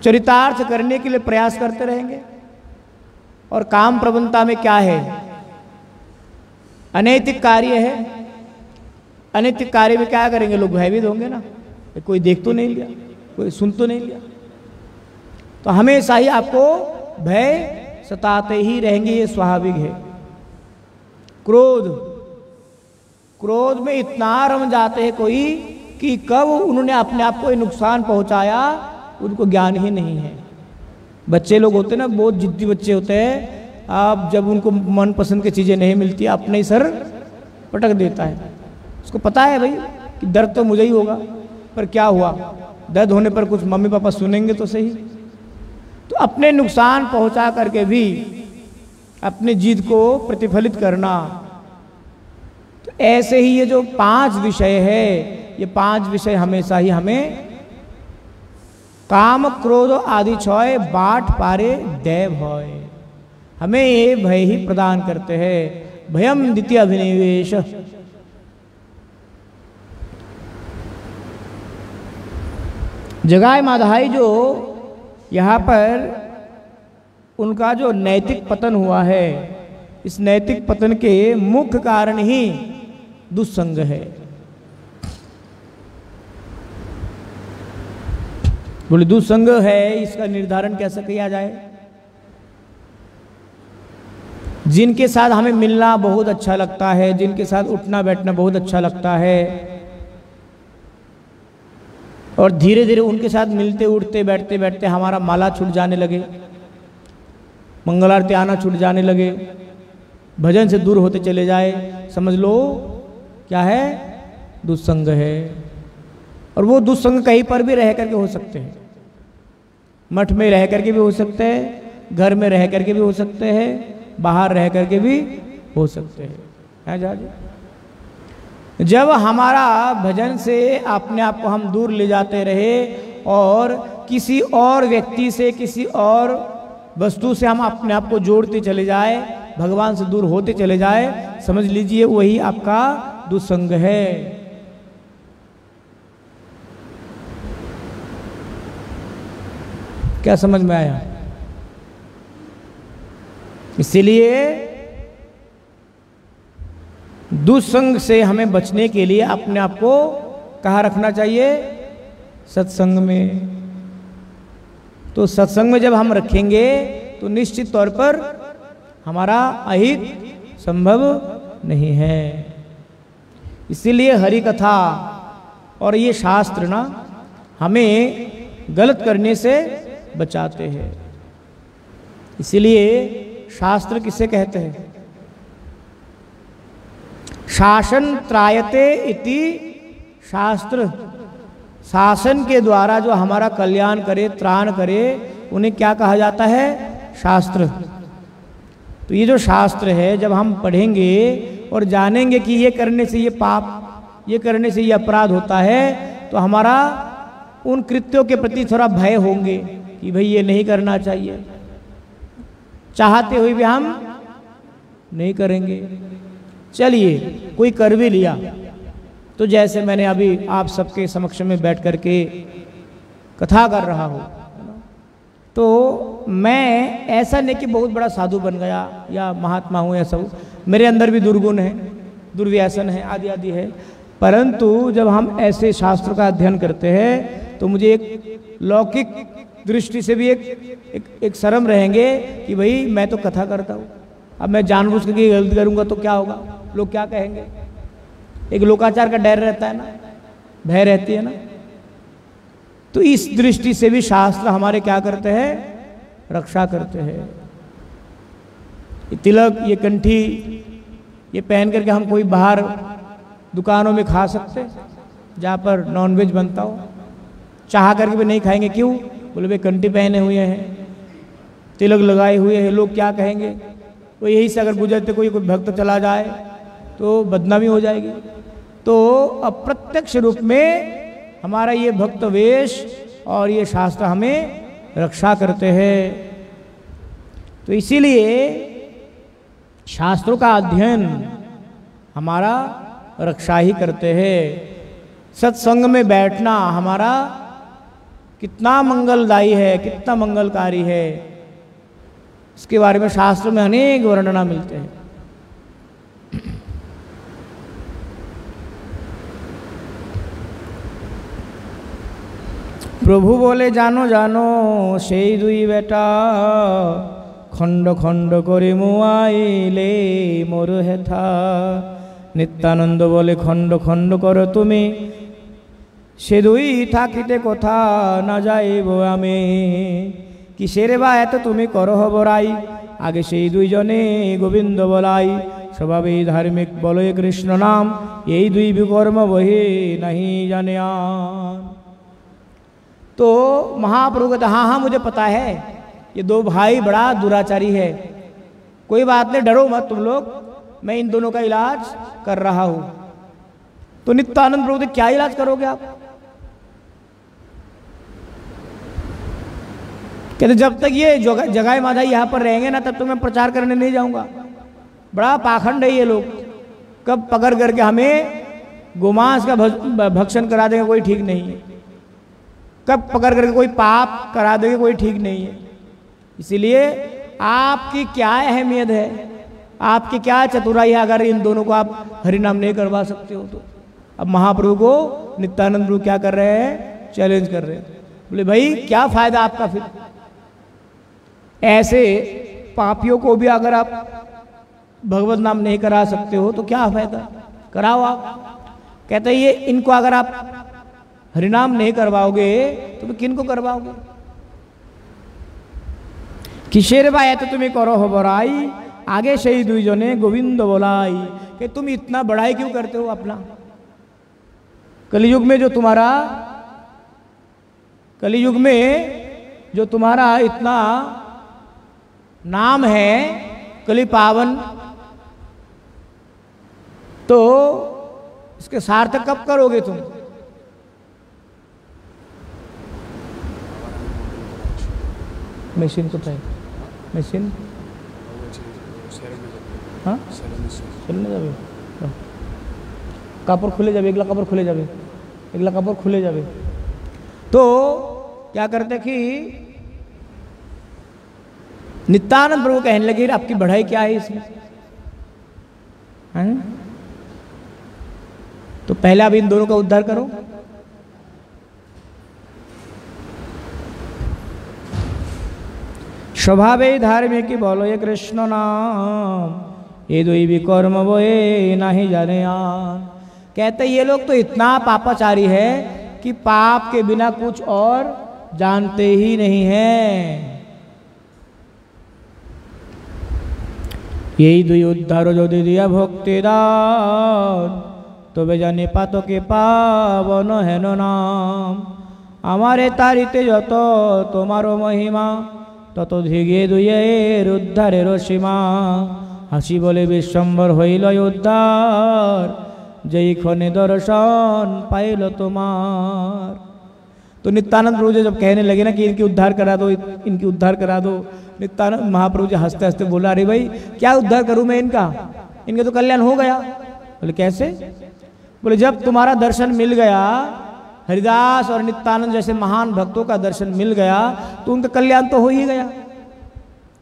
चरितार्थ करने के लिए प्रयास करते रहेंगे। और काम प्रवणता में क्या है? अनैतिक कार्य है। अनैतिक कार्य में क्या करेंगे लोग? भयभीत होंगे ना, कोई देख तो नहीं लिया, कोई सुन तो नहीं लिया। तो हमेशा ही आपको भय सताते ही रहेंगे, ये स्वाभाविक है। क्रोध, क्रोध में इतना रम जाते हैं कोई कि कब उन्होंने अपने आप को नुकसान पहुंचाया उनको ज्ञान ही नहीं है। बच्चे लोग होते हैं ना, बहुत जिद्दी बच्चे होते हैं, आप जब उनको मनपसंद की चीज़ें नहीं मिलती अपने ही सर पटक देता है। उसको पता है भाई कि दर्द तो मुझे ही होगा, पर क्या हुआ, दर्द होने पर कुछ मम्मी पापा सुनेंगे तो सही। तो अपने नुकसान पहुंचा करके भी अपनी जिद को प्रतिफलित करना। तो ऐसे ही ये जो 5 विषय है, ये 5 विषय हमेशा ही हमें काम क्रोध आदि छय बाट पारे देव होय, हमें ये भय ही प्रदान करते हैं। भयम द्वितीय अभिनिवेश। जगाए माधाई जो यहाँ पर उनका जो नैतिक पतन हुआ है, इस नैतिक पतन के मुख्य कारण ही दुस्संग है। बोले दुस्संग है, इसका निर्धारण कैसे किया जाए? जिनके साथ हमें मिलना बहुत अच्छा लगता है, जिनके साथ उठना बैठना बहुत अच्छा लगता है, और धीरे धीरे उनके साथ मिलते उठते बैठते बैठते हमारा माला छूट जाने लगे, मंगल आरती आना छूट जाने लगे, भजन से दूर होते चले जाए, समझ लो क्या है? दुस्संग है। और वो दुस्संग कहीं पर भी रह करके हो सकते हैं। मठ में रह करके भी हो सकते हैं, घर में रह करके भी हो सकते हैं, बाहर रह करके भी हो सकते हैं। जब हमारा भजन से अपने आप को हम दूर ले जाते रहे और किसी और व्यक्ति से, किसी और वस्तु से हम अपने आप को जोड़ते चले जाए, भगवान से दूर होते चले जाए, समझ लीजिए वही आपका दुस्संग है। क्या समझ में आया? इसीलिए दुस्संग से हमें बचने के लिए अपने आप को कहाँ रखना चाहिए? सत्संग में। तो सत्संग में जब हम रखेंगे तो निश्चित तौर पर हमारा अहित संभव नहीं है। इसीलिए हरि कथा और ये शास्त्र ना हमें गलत करने से बचाते हैं। इसीलिए शास्त्र किसे कहते हैं? शासन त्रायते इति शास्त्र। शासन के द्वारा जो हमारा कल्याण करे, त्राण करे, उन्हें क्या कहा जाता है? शास्त्र। तो ये जो शास्त्र है जब हम पढ़ेंगे और जानेंगे कि ये करने से ये पाप, ये करने से ये अपराध होता है, तो हमारा उन कृत्यों के प्रति थोड़ा भय होंगे कि भाई ये नहीं करना चाहिए, चाहते हुए भी हम नहीं करेंगे, चलिए कोई कर भी लिया, तो जैसे मैंने अभी आप सबके समक्ष में बैठ करके कथा कर रहा हूँ, तो मैं ऐसा नहीं कि बहुत बड़ा साधु बन गया या महात्मा हूँ, ऐसा हूँ। मेरे अंदर भी दुर्गुण है, दुर्व्यसन है, आदि आदि है। परंतु जब हम ऐसे शास्त्र का अध्ययन करते हैं तो मुझे एक लौकिक दृष्टि से भी एक शर्म रहेंगे कि भाई मैं तो कथा करता हूँ, अब मैं जानबूझ के गलती करूँगा तो क्या होगा, लोग क्या कहेंगे। एक लोकाचार का डर रहता है ना, भय रहती है ना। तो इस दृष्टि से भी शास्त्र हमारे क्या करते हैं, रक्षा करते हैं। ये तिलक, ये कंठी, ये पहन करके हम कोई बाहर दुकानों में खा सकते जहाँ पर नॉनवेज बनता हो, चाह करके भी नहीं खाएंगे। क्यों? बोले भाई कंठी पहने हुए हैं, तिलक लगाए हुए हैं, लोग क्या कहेंगे। तो यही से अगर गुजरते कोई भक्त चला जाए तो बदनामी हो जाएगी। तो अप्रत्यक्ष रूप में हमारा ये भक्त वेश और ये शास्त्र हमें रक्षा करते हैं। तो इसीलिए शास्त्रों का अध्ययन हमारा रक्षा ही करते हैं। सत्संग में बैठना हमारा कितना मंगलदायी है, कितना मंगलकारी है, इसके बारे में शास्त्र में अनेक वर्णना मिलते हैं। प्रभु बोले जानो जानो सेई दुई बेटा, खंड खंड करे मुआइले मोर हेथा। नित्यानंद बोले खंड खंड करो तुमी, से दुई थाकिते कथा ना जाइब आमी। किसेर बा एत तुमी करह बराई, आगे सेई दुई जने गोविंद बोलाई। स्वभावे धार्मिक बोलो कृष्ण नाम, यही दुई विकर्म वही नहीं जाने आन। तो महाप्रभु कहते हाँ हाँ मुझे पता है, ये दो भाई बड़ा दुराचारी है, कोई बात नहीं, डरो मत तुम लोग, मैं इन दोनों का इलाज कर रहा हूं। तो नित्यानंद प्रभु कहते क्या इलाज करोगे आप? कहते जब तक ये जगाए माधाई यहाँ पर रहेंगे ना, तब तक मैं प्रचार करने नहीं जाऊंगा। बड़ा पाखंड है ये लोग, कब पकड़ करके हमें गोमांस का भक्षण करा देंगे कोई ठीक नहीं है, कब पकड़ करके कोई पाप करा देंगे कोई ठीक नहीं है। इसीलिए आपकी क्या अहमियत है, आपकी क्या चतुराई है अगर इन दोनों को आप हरिनाम नहीं करवा सकते हो तो। अब महाप्रभु को नित्यानंद प्रभु क्या कर रहे हैं, चैलेंज कर रहे हैं। बोले भाई क्या फायदा आपका, फिर ऐसे पापियों को भी अगर आप भगवत नाम नहीं करा सकते हो तो क्या फायदा, कराओ आप। कहते ये इनको अगर आप हरिनाम नहीं करवाओगे तो किन को करवाओगे। किशेर बाय तो तुम्हें करो हो बड़ाई, आगे से ही दुई जने गोविंद बोलाई। कि तुम इतना बड़ाई क्यों करते हो अपना। कलयुग में जो तुम्हारा इतना नाम है कली पावन, तो इसके सार्थक कब करोगे तुम। मशीन कोথায়, মেশিন হ্যাঁ চলে যাবে, কাপড় খুলে যাবে, এগুলা কাপড় খুলে যাবে, এগুলা কাপড় খুলে যাবে। तो क्या करते कि नित्यानंद प्रभु कहने लगे आपकी बढ़ाई क्या है इसमें, है? तो पहले आप इन दोनों का उद्धार करो। स्वभावे धार्मिक की बोलो ये कृष्ण नाम, ये दुई विकर्म बोए नहीं जाने आन। कहते ये लोग तो इतना पापाचारी है कि पाप के बिना कुछ और जानते ही नहीं है। यही दुई उद्धार जो दे दिया भक्ति दान, तो वे जाने पातो के पावन है नो नाम। हमारे तारिते যত তোমারো মহিমা, তত ধিগে দুইয়ের উদ্ধারের সীমা। হাসি বলে বিশ্বম্বর হইল উদ্ধার, যেই ক্ষণে दर्शन पाइल तुम्हार। तो नित्यानंद प्रभु जी जब कहने लगे ना कि इनकी उद्धार करा दो, इनकी उद्धार करा दो, नित्यानंद महाप्रभु जी हंसते हंसते बोला अरे भाई क्या उद्धार करूं मैं इनका, इनका तो कल्याण हो गया। बोले कैसे? बोले जब तुम्हारा दर्शन मिल गया, हरिदास और नित्यानंद जैसे महान भक्तों का दर्शन मिल गया, तो उनका कल्याण तो हो ही गया।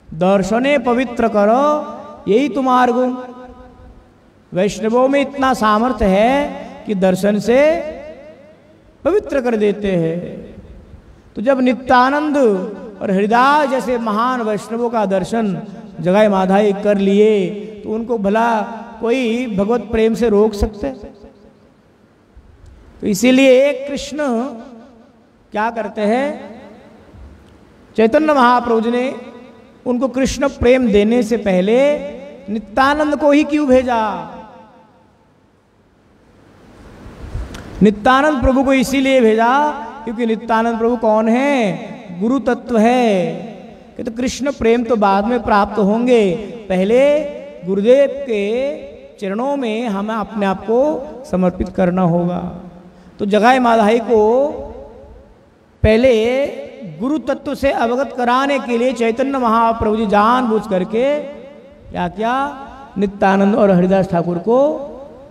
दर्शने पवित्र करो, यही तुम्हारा गुण। वैष्णवों में इतना सामर्थ्य है कि दर्शन से पवित्र कर देते हैं। तो जब नित्यानंद और हरिदास जैसे महान वैष्णवों का दर्शन जगाई माधाई कर लिए, तो उनको भला कोई भगवत प्रेम से रोक सकते? तो इसीलिए कृष्ण क्या करते हैं, चैतन्य महाप्रभु जी ने उनको कृष्ण प्रेम देने से पहले नित्यानंद को ही क्यों भेजा? नित्यानंद प्रभु को इसीलिए भेजा क्योंकि नित्यानंद प्रभु कौन है? गुरु तत्व है। कि तो कृष्ण प्रेम तो बाद में प्राप्त होंगे, पहले गुरुदेव के चरणों में हमें अपने आप को समर्पित करना होगा। तो जगाई माधाई को पहले गुरु तत्व से अवगत कराने के लिए चैतन्य महाप्रभु जी जानबूझ करके क्या किया, नित्यानंद और हरिदास ठाकुर को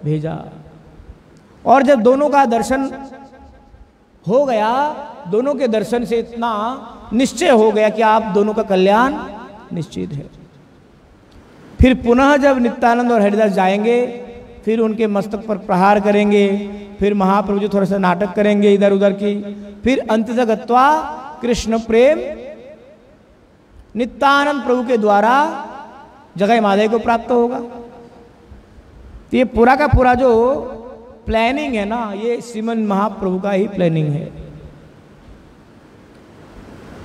भेजा। और जब दोनों का दर्शन हो गया, दोनों के दर्शन से इतना निश्चय हो गया कि आप दोनों का कल्याण निश्चित है। फिर पुनः जब नित्यानंद और हरिदास जाएंगे, फिर उनके मस्तक पर प्रहार करेंगे, फिर महाप्रभु जी थोड़ा सा नाटक करेंगे इधर उधर की, फिर अंततः गत्वा कृष्ण प्रेम नित्यानंद प्रभु के द्वारा जगाई माधव को प्राप्त होगा। तो ये पूरा का पूरा जो प्लानिंग है ना, ये श्रीमन महाप्रभु का ही प्लानिंग है।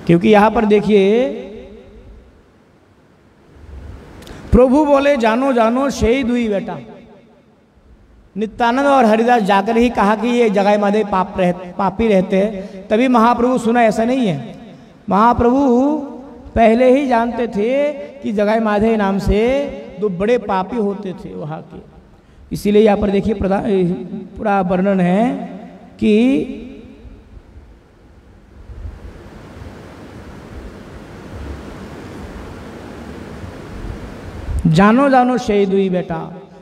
क्योंकि यहां पर देखिए, प्रभु बोले जानो जानो शेई दुई बेटा। नित्यानंद और हरिदास जाकर ही कहा कि ये जगाई माधव पापी रहते हैं, तभी महाप्रभु सुना, ऐसा नहीं है। महाप्रभु पहले ही जानते थे कि जगाई माधव नाम से दो बड़े पापी होते थे वहां के। इसीलिए यहाँ पर देखिए पूरा वर्णन है कि जानो जानो शहीद हुई बेटा,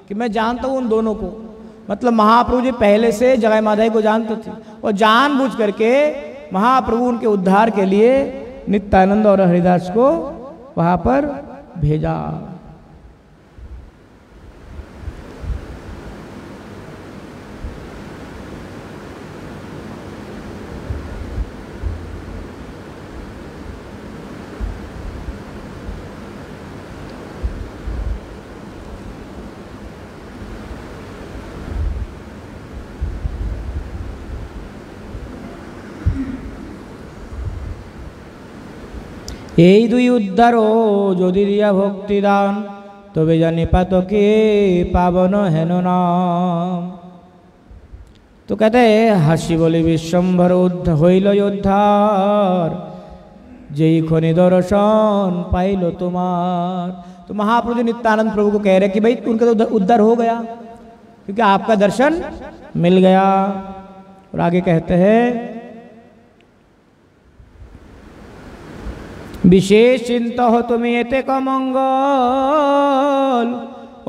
कि मैं जानता हूं उन दोनों को। मतलब महाप्रभु जी पहले से जगाई माधव को जानते थे और जानबूझ करके महाप्रभु उनके उद्धार के लिए नित्यानंद और हरिदास को वहां पर भेजा। এই দুই উদ্ধারো যদি দিয়া ভক্তিদান, তবে জানি পাতকে পাবন হেন নাম। तो कहते हासि बोले विश्वम्भर हईल उद्धार, जेई खनि दर्शन पाइलो तुम्हार। तो महाप्रभु नित्यानंद प्रभु को कह रहे कि भाई उनका तो उद्धार हो गया क्योंकि आपका दर्शन मिल गया। और आगे कहते हैं विशेष चिंता हो तुम्हें एते का मंगल,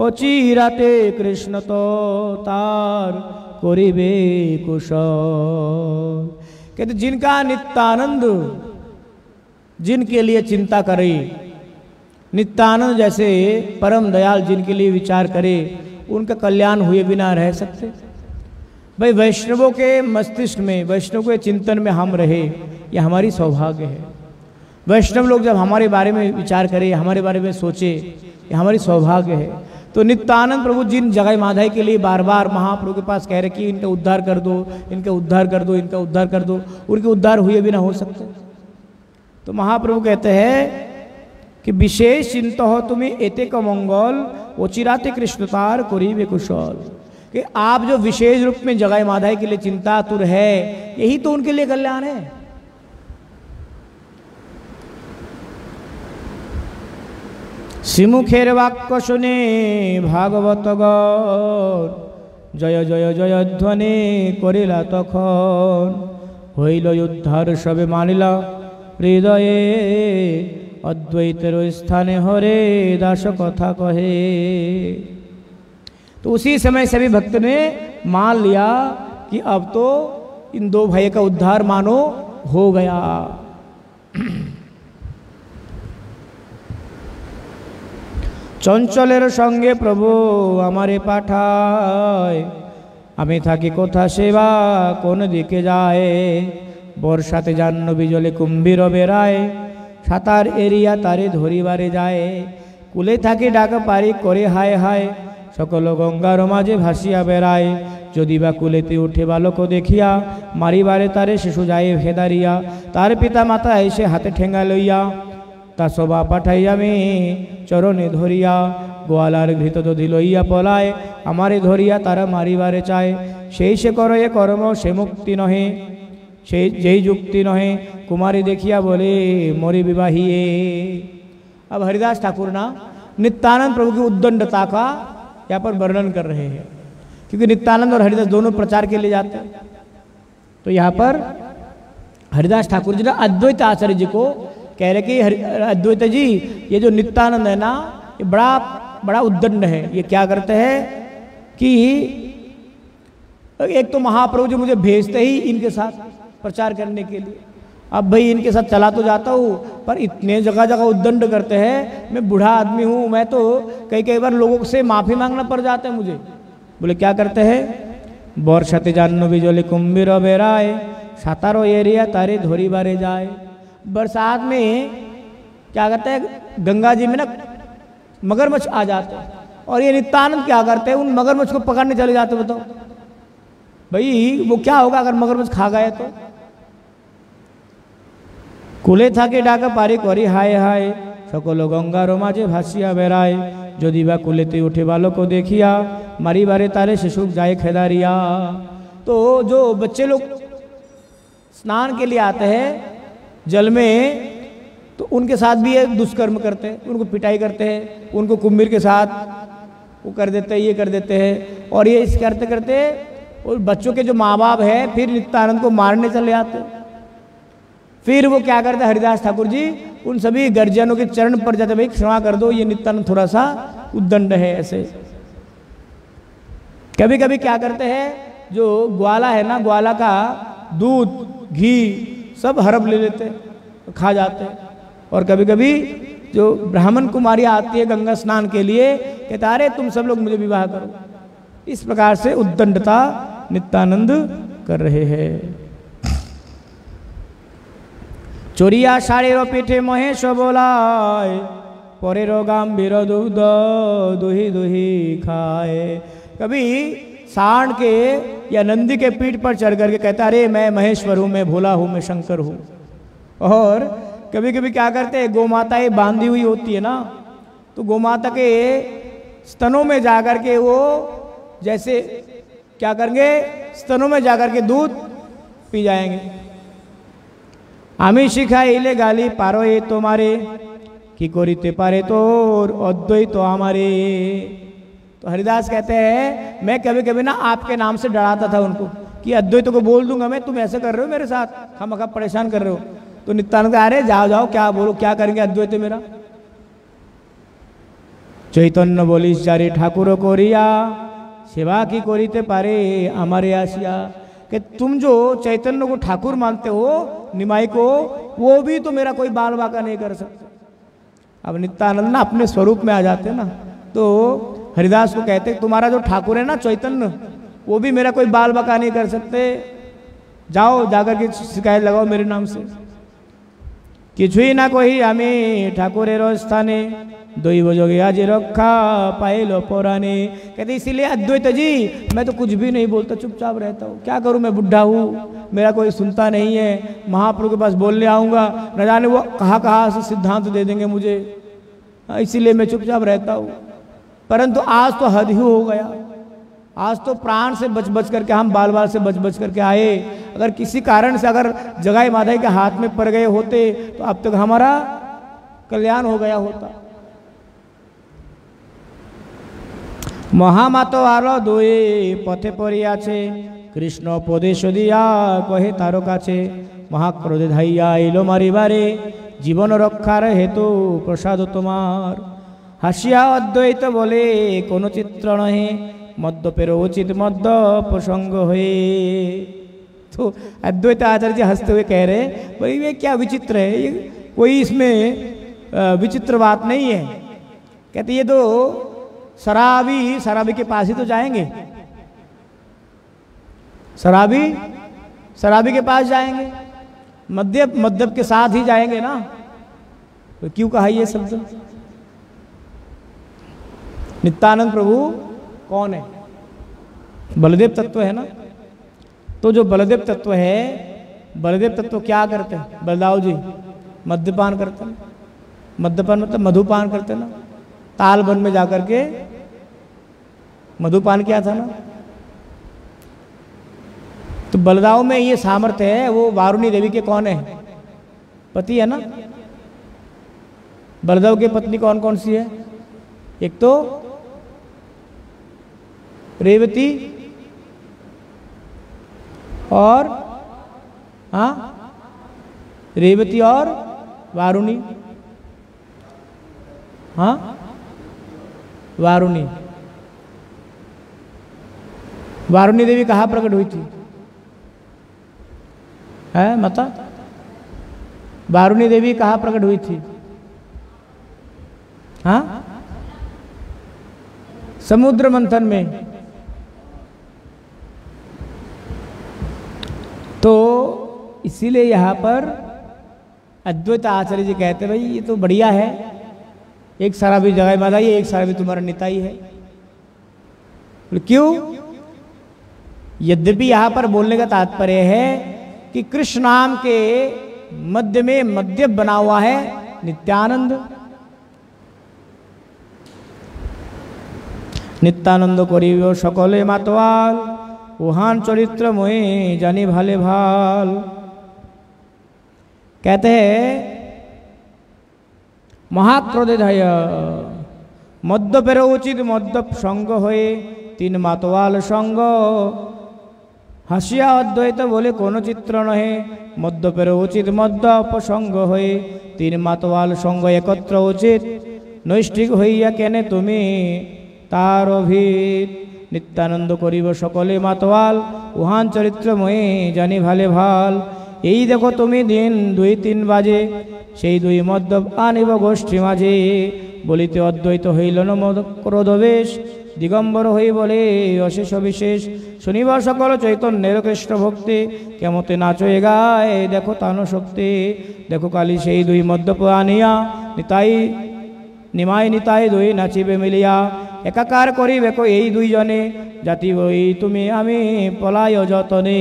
अचिराते कृष्ण तो तार करिबे कुशल। कहते जिनका नित्यानंद जिनके लिए चिंता करे, नित्यानंद जैसे परम दयाल जिनके लिए विचार करे, उनका कल्याण हुए बिना रह सकते। भाई वैष्णवों के मस्तिष्क में, वैष्णव के चिंतन में हम रहे, यह हमारी सौभाग्य है। वैष्णव लोग जब हमारे बारे में विचार करें, हमारे बारे में सोचे, ये हमारी सौभाग्य है। तो नित्यानंद प्रभु जिन जगाई माधव के लिए बार बार महाप्रभु के पास कह रहे कि इनका उद्धार कर दो, इनका उद्धार कर दो, इनका उद्धार कर दो, उनके उद्धार हुए भी ना हो सकते। तो महाप्रभु कहते हैं कि विशेष चिंता हो तुम्हें एते का मंगल, वो चिराते कृष्णतार करिबे कुशल। कि आप जो विशेष रूप में जगाई माधव के लिए चिंतातुर है, यही तो उनके लिए कल्याण है। श्रीमुखेर वाक्य शुने भागवत गण, जय जय जय ध्वनि करिला तखन, हईल उद्धार सबे मानिला हृदये, अद्वैतेर स्थाने हरे दास कथा कहे। तो उसी समय सभी भक्त ने मान लिया कि अब तो इन दो भाई का उद्धार मानो हो गया। চঞ্চলের সঙ্গে প্রভু আমারে পাঠায়, আমি থাকি কোথা সেবা কোন দিকে যায়। বর্ষাতে জাহ্নবী জলে কুম্ভীর বেড়ায়, সাঁতার এরিয়া তারে ধরিবারে যায়। কুলে থাকি ডাক পারি করে হায় হায়, সকল গঙ্গার মাঝে ভাসিয়া বেড়ায়। যদি বা কুলেতে উঠে বালক দেখিয়া, মারিবারে তারে শিশু যায় ভেদারিয়া। তার পিতা মাতা এসে হাতে ঠেঙ্গা লইয়া, তা সবা পাঠাই আমি চরণে ধরিয়া। গোয়ালার ঘৃত দধি লইয়া পলায়, আমারে ধরিয়া তারা মারিবারে চায়। সেই সে করে কর্ম সে মুক্তি নহে, সেই যেই যুक्ति नहे। कुमारी देखिया बोले मोरी विवाहिए। अब हरिदास ठाकुर ना नित्यानंद प्रभु की उद्दंडता का यहाँ पर वर्णन कर रहे हैं, क्योंकि नित्यानंद और हरिदास दोनों प्रचार के लिए जाते हैं। तो यहाँ पर हरिदास ठाकुर जी ना अद्वैत आचार्य जी को कह रहे कि अद्वैत जी ये जो नित्यानंद है ना, ये बड़ा उद्दंड है। ये क्या करते हैं कि एक तो महाप्रभु जी मुझे भेजते ही इनके साथ प्रचार करने के लिए, अब भाई इनके साथ चला तो जाता हूँ, पर इतने जगह जगह उद्दंड करते हैं। मैं बूढ़ा आदमी हूँ, मैं तो कई बार लोगों से माफ़ी मांगना पड़ जाता है मुझे। बोले क्या करते हैं? बरसाते जाह्नवी जले कुम्भीर बेराए, सातारो एरिया तारे धोरी बारे जाए। बरसात में क्या करते हैं, गंगा जी में ना मगरमच्छ आ जाते हैं, और ये नित्यानंद क्या करते हैं, उन मगरमच्छ को पकड़ने चले जाते। बताओ भाई वो क्या होगा अगर मगरमच्छ खा गए तो। कुले थाके डाका पारी करी हाय हाय, सकल गंगार माझे भासिया बेराय। यदि बा कुलेते उठे बालों को देखिया, मारी बारे तारे शिशु जाए खेदारिया। तो जो बच्चे लोग स्नान के लिए आते हैं जल में, तो उनके साथ भी ये दुष्कर्म करते हैं, उनको पिटाई करते हैं, उनको कुम्भीर के साथ वो कर देते हैं, ये कर देते हैं। और ये इस करते करते और बच्चों के जो माँ बाप है फिर नित्यानंद को मारने चले आते। फिर वो क्या करते हैं, हरिदास ठाकुर जी उन सभी गर्जियनों के चरण पर जाते, भाई क्षमा कर दो, ये नित्यानंद थोड़ा सा उद्दंड है। ऐसे कभी कभी क्या करते हैं, जो ग्वाला है ना, ग्वाला का दूध घी सब हड़प ले लेते, खा जाते। और कभी कभी जो ब्राह्मण कुमारियाँ आती है गंगा स्नान के लिए, कहते अरे तुम सब लोग मुझे विवाह करो। इस प्रकार से उद्दंडता नित्यानंद कर रहे हैं। चोरिया साड़ीर पीठे महेश बोलाय, परेर गंभीर दूध दुही दुही खाए। कभी सांड के या नंदी के पीठ पर चढ़ करके कहता अरे मैं महेश्वर हूँ, मैं भोला हूँ, मैं शंकर हूँ। और कभी कभी क्या करते हैं, गोमाताएं बांधी हुई होती है ना, तो गोमाता के स्तनों में जाकर के वो जैसे क्या करेंगे, स्तनों में जाकर के दूध पी जाएंगे। आमी शिखाइले गाली पारो ये तुम्हारे, कि करिते पारे तोर अद्वैत तो हमारे। तो हरिदास कहते हैं मैं कभी कभी ना आपके नाम से डराता था उनको कि अद्वैत को बोल दूंगा मैं, तुम ऐसे कर रहे हो मेरे साथ, खामखा परेशान कर रहे हो। तो नित्यानंद कह अरे जाओ जाओ, क्या बोलो, क्या करेंगे अद्वैत मेरा। चैतन्य बोलिस जारी ठाकुर कोरिया, सेवा की करिते पारे हमारे आसिया। कि तुम जो चैतन्य को ठाकुर मानते हो, निमाई को, वो भी तो मेरा कोई बाल बाका नहीं कर सकता। अब नित्यानंद ना अपने स्वरूप में आ जाते ना, तो हरिदास को कहते तुम्हारा जो ठाकुर है ना चैतन्य, वो भी मेरा कोई बाल बाका नहीं कर सकते। जाओ जाकर के शिकायत लगाओ मेरे नाम से। किछुई ना कोई हमें ठाकुरेर स्थाने, दैव जोगे आज रखा पाइलो पुराने। कहते इसीलिए अद्वैत जी मैं तो कुछ भी नहीं बोलता, चुपचाप रहता हूँ। क्या करूँ, मैं बुढ़ा हूँ, मेरा कोई सुनता नहीं है। महाप्रभु के पास बोलने आऊँगा, न जाने वो कहाँ से सिद्धांत दे देंगे मुझे, इसीलिए मैं चुपचाप रहता हूँ। परंतु आज तो हद ही हो गया, आज तो प्राण से बच बच करके, हम बाल बाल से बच बच करके आए। अगर किसी कारण से अगर जगाई माधाई के हाथ में पड़ गए होते तो अब तक हमारा कल्याण हो गया होता। महामातो आलो दुई पथे पड़ियाछे, कृष्ण उपदेश दिया कहे तारो काछे। महाक्रोधे धाइया एलो मारिबारे, जीवन रक्षार हेतु प्रसाद तुम्हार। हासिया अद्वैत बोले कोनो चित्र नहे, मद्य पेरोचित मद्य प्रसंग हुए। तो अद्वैत आचार्य जी हंसते हुए कह रहे भाई ये क्या विचित्र है, ये कोई इसमें विचित्र बात नहीं है। कहते ये तो शराबी के पास ही तो जाएंगे, शराबी के पास जाएंगे, मद्यप के साथ ही जाएंगे ना। तो क्यों कहा ये शब्द? नित्यानंद प्रभु कौन है? बलदेव तत्व है ना। तो जो बलदेव तत्व है, बलदेव तत्व क्या करते हैं? बलदाव जी मद्यपान करते हैं। मद्यपान मतलब मधुपान करते हैं ना। ताल वन में जाकर के मधुपान किया था ना। तो बलदाव में ये सामर्थ्य है। वो वारुणी देवी के कौन है? पति है ना। बलदाव की पत्नी कौन कौन सी है? एक तो रेवती और रेवती और वारुणी। वारुणी देवी कहाँ प्रकट हुई थी? है माता? वारुणी देवी कहाँ प्रकट हुई थी? समुद्र मंथन में। तो इसीलिए यहाँ पर अद्वैत आचार्य जी कहते भाई ये तो बढ़िया है, एक शराबी जगह माता ये, एक शराबी तुम्हारा निताई है। क्यों? यद्यपि यहाँ पर बोलने का तात्पर्य है कि कृष्ण नाम के मध्य में मद्य बना हुआ है नित्यानंद। नित्यानंद करियो सकले मातवाल, उहान चरित्र मोहे जानी भाले भाल। कहते हैं महाक्रोधेय मद्य पेरो उचित मद्य संग होए, तीन मातवाल संग हासिया अद्वैत बोले कोनो चित्र नहे। मद्य पेरो उचित मद्य अपसंग होए, तीन मातवाल संग एकत्र उचित, नैष्ठिक हইয়া केने तुमी तार अभित। नित्यानंद करिब सकले मातवाल, उहान चरित्र मोहे जानी भाले भाल। এই দেখো তুমি দিন 2-3 বাজে, সেই দুই মদ্যপ আনিব গোষ্ঠী মাঝে। বলিতে অদ্বৈত হইল ন মদ ক্রোধবেশ, দিগম্বর হই বলে অশেষ বিশেষ। শুনিব সকল চৈতন্যের কৃষ্ণ ভক্তি, কেমতে নাচয়ে গায় দেখো তান শক্তি। দেখো কালী সেই দুই মদ্যপ আনিয়া, নিতাই নিমাই নিতাই দুই নাচিবে মিলিয়া। একাকার করিবে কো এই দুইজনে, জাতি বই তুমি আমি পলায় যতনে।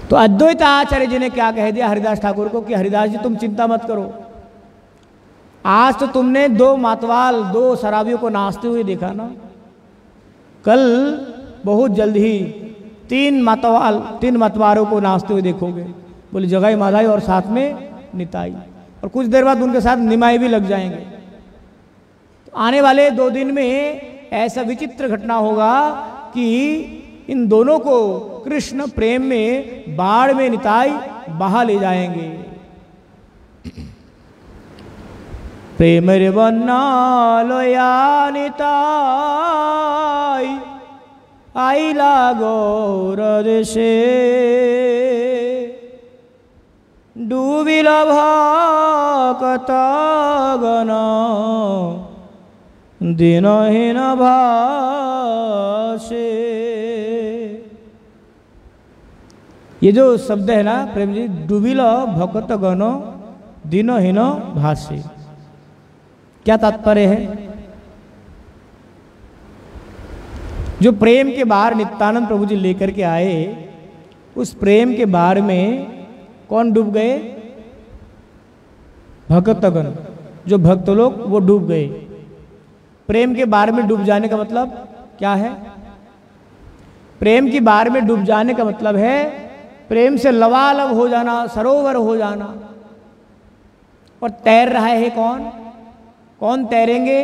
तो अद्वैत आचार्य जी ने क्या कह दिया हरिदास ठाकुर को कि हरिदास जी तुम चिंता मत करो, आज तो तुमने 2 मातवाल 2 शराबियों को नाचते हुए देखा ना, कल बहुत जल्द ही 3 मतवारों को नाचते हुए देखोगे। बोले जगाई माधाई और साथ में निताई, और कुछ देर बाद उनके साथ निमाई भी लग जाएंगे। तो आने वाले 2 दिन में ऐसा विचित्र घटना होगा कि इन दोनों को कृष्ण प्रेम में बाढ़ में निताई बहा ले जाएंगे। प्रेम रे बन्ना लोया निताई, आईला गौर देशे, डूबिला भक्त गण दिनहीन भाषे। ये जो शब्द है ना प्रेम जी, डूबिल भक्त गण दिनहीन भाषे, क्या तात्पर्य है? जो प्रेम के बाहर नित्यानंद प्रभु जी लेकर के आए, उस प्रेम के बाहर में कौन डूब गए? भक्तगण, जो भक्त लोग वो डूब गए। प्रेम के बार में डूब जाने का मतलब क्या है? प्रेम की बार में डूब जाने का मतलब है प्रेम से लबालब हो जाना, सरोवर हो जाना। और तैर रहा है कौन? कौन तैरेंगे?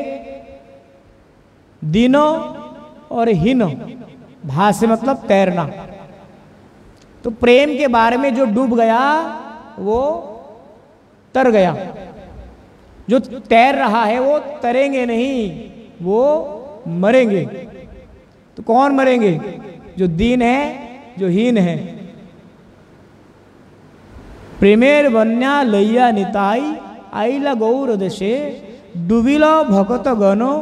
दिनो और हिनो, भाषे मतलब तैरना। तो प्रेम के बारे में जो डूब गया वो तर गया, जो तैर रहा है वो तरेंगे नहीं, वो मरेंगे। तो कौन मरेंगे? जो दीन है, जो हीन है। प्रेमेर बन्या लैया निताई आईला गौर दशे डुबिलो भगत गनो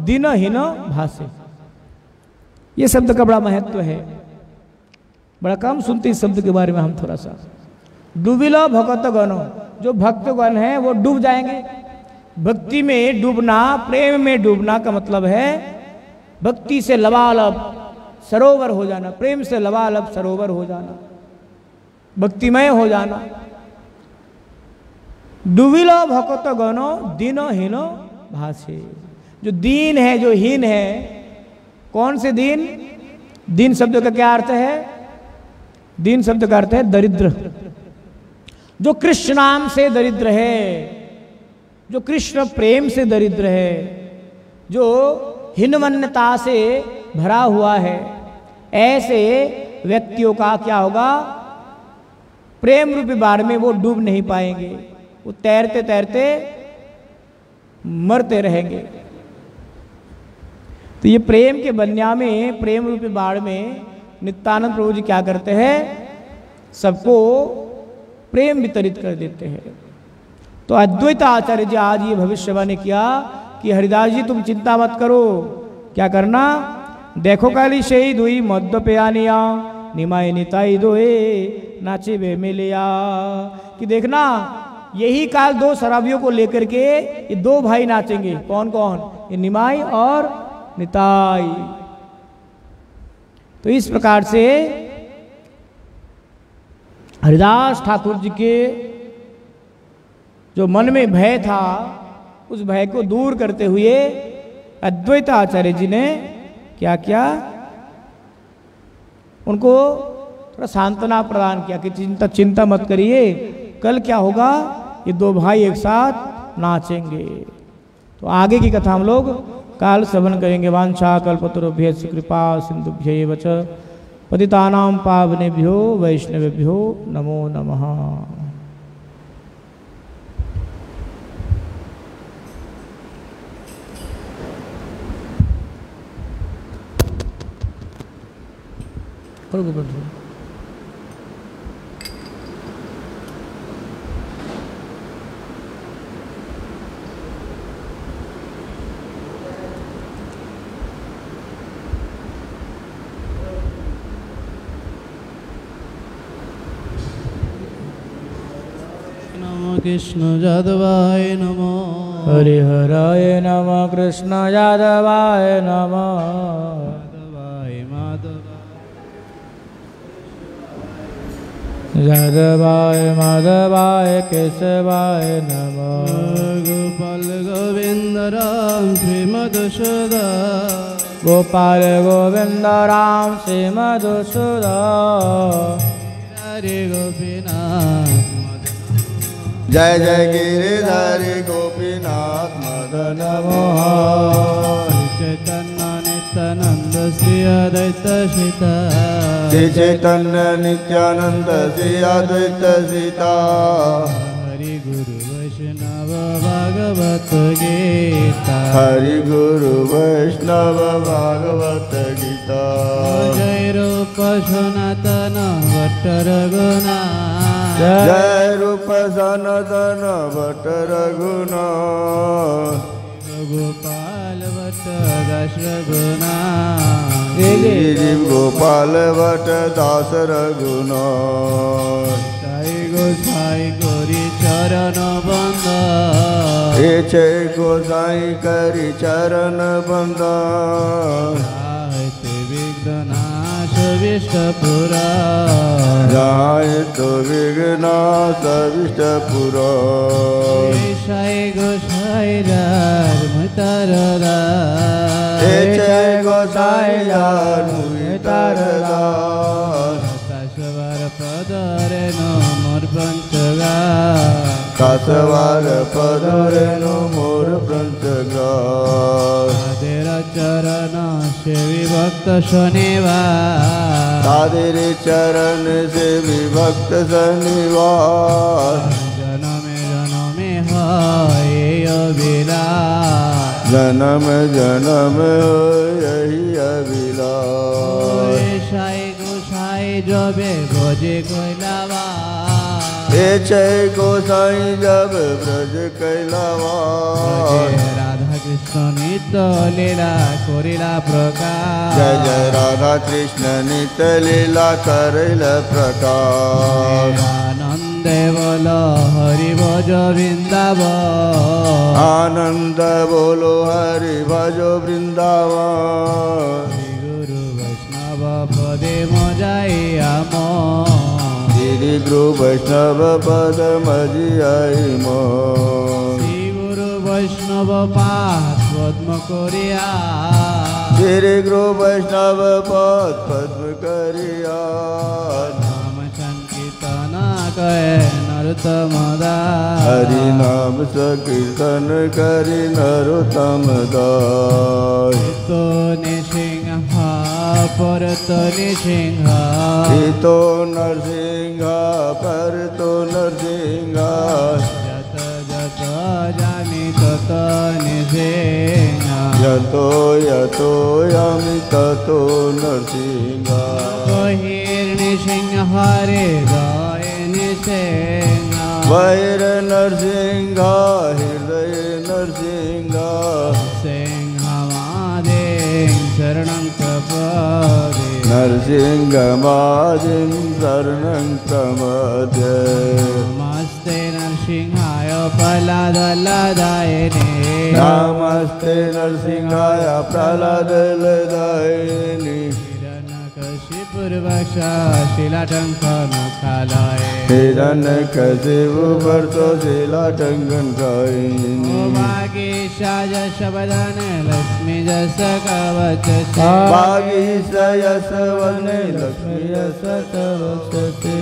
दिन हीन भासे। ये शब्द का बड़ा महत्व है, बड़ा कम सुनते इस शब्द के बारे में हम थोड़ा सा। डुबिलो भगत गनो, जो भक्तगण हैं वो डूब जाएंगे। भक्ति में डूबना, प्रेम में डूबना का मतलब है भक्ति से लबालब सरोवर हो जाना, प्रेम से लबालब सरोवर हो जाना, भक्तिमय हो जाना। डुबिलो भगत गनो दिनो हीनो भासे। जो दीन है, जो हीन है, कौन से दीन? दीन शब्द का क्या अर्थ है? दीन शब्द का अर्थ है दरिद्र। जो कृष्ण नाम से दरिद्र है, जो कृष्ण प्रेम से दरिद्र है, जो हीनमन्यता से भरा हुआ है, ऐसे व्यक्तियों का क्या होगा? प्रेम रूपी बाढ़ में वो डूब नहीं पाएंगे, वो तैरते तैरते मरते रहेंगे। तो ये प्रेम के बन्या में, प्रेम रूपी बाढ़ में नित्यानंद प्रभु जी क्या करते हैं? सबको प्रेम वितरित कर देते हैं। तो अद्वैत आचार्य जी आज ये भविष्यवाणी किया कि हरिदास जी तुम चिंता मत करो। क्या करना? देखो काली शही दुई मध्य पेयानिया निमाय निताई दोए नाचे वे मिलिया। कि देखना यही काल दो शराबियों को लेकर के ये दो भाई नाचेंगे। कौन कौन? ये निमाई और निताई। तो इस प्रकार से हरिदास ठाकुर जी के जो मन में भय था, उस भय को दूर करते हुए अद्वैत आचार्य जी ने क्या किया? उनको थोड़ा सांत्वना प्रदान किया कि चिंता मत करिए, कल क्या होगा? ये दो भाई एक साथ नाचेंगे। तो आगे की कथा हम लोग काल श्रवण करेंगे। वांछा कल्पतरुभ्यश्च कृपा सिंधुभ्यैव च पतितानां पावनेभ्यो वैष्णवेभ्यो नमो नमः। कृष्ण यादवाय नमः। हरिहराय नमः। कृष्ण यादवाय नमः। यादवाय माधवाय केशवाय नमः। गोपाल गोविंद राम श्री मधुसूदन। गोपाल गोविंद राम श्री मधुसूदन। हरे गोपीनाथ जय जय गिरिधारी गोपीनाथ मदन मोहन। चैतन्य नित्यानंद श्री अद्वैत सीता। श्री चैतन्य नित्यानंद श्री अद्वैत सीता। हरि गुरु वैष्णव भागवत गीता। हरि गुरु वैष्णव भागवत गीता। जय रूप सनातन भट्ट रघुनाथ। जय रूप सनातन भट्ट रघुनाथ। गोपाल भट्ट दास रघुनाथ। श्री गोपाल भट्ट दास रघुनाथ। साई गोसाई गोरी चरण बंदा। जय गोसाई करी चरण बंदा। विघ्नाश विष्टपुरा। जाय तो विघ्नाश विष्टपुरा। साई गोसाई राज मुतारदा। जय गोसाई राज मुतारदा। काशवार पदरे नो मोर पंचगा। काशवार पदरे नो मोर पंचगा। तेरा चरण से विभक्त शनिवार। तादेर चरण से विभक्त शनिवार। जन्मे जन्मे है अभिलाष। जन्म जन्म हो यही अभिलाष। ऐसाई गोसाई जबे भोजे कैलावा हे जय गोसाई जब ब्रज कैलावा। राधा कृष्ण नित्य लीला करिला प्रकाश। जय जय राधा कृष्ण नित्य लीला करिल प्रकाश। आनंद बोलो हरि भज वृंदावन। आनंद बोलो हरि भजो वृंदावन। गुरु वैष्णव पदे मजाई आम। श्री गुरु वैष्णव पद मजियाई मन। श्री गुरु वैष्णव पाद पद्म करिया। श्री गुरु वैष्णव पद पद्म करिया। नाम संकीर्तन कहे नरोत्तम दास। हरि नाम संकीर्तन करि नरोत्तम दास। तो निसिंह परतो निसिंह। तो नरसिंह पर तो नरसिंह। जत जत जानी तत निसिंह। यतो यतो यामि ततो नरसिंह। हिरण्य सिंह रे गाय निसिंह। वैर नरसिंह हृदय नरसिंह। सिंह मादे शरणं प्रपदे। नरसिंह मादिं शरणं प्रपद्ये। नमस्ते नरसिंहाय प्रह्लादलदायिने। नमस्ते नरसिंहाय प्रह्लादलदायिने। हिरण्यकशिपुर्वक्षा शिलाटङ्कनखालये। हिरण्यकशिपु वर्तो शिलाटङ्कनखालये। वागीशाय शबदन लक्ष्मी जस कवच। वागीशयसवने लक्ष्मी यश कवचते।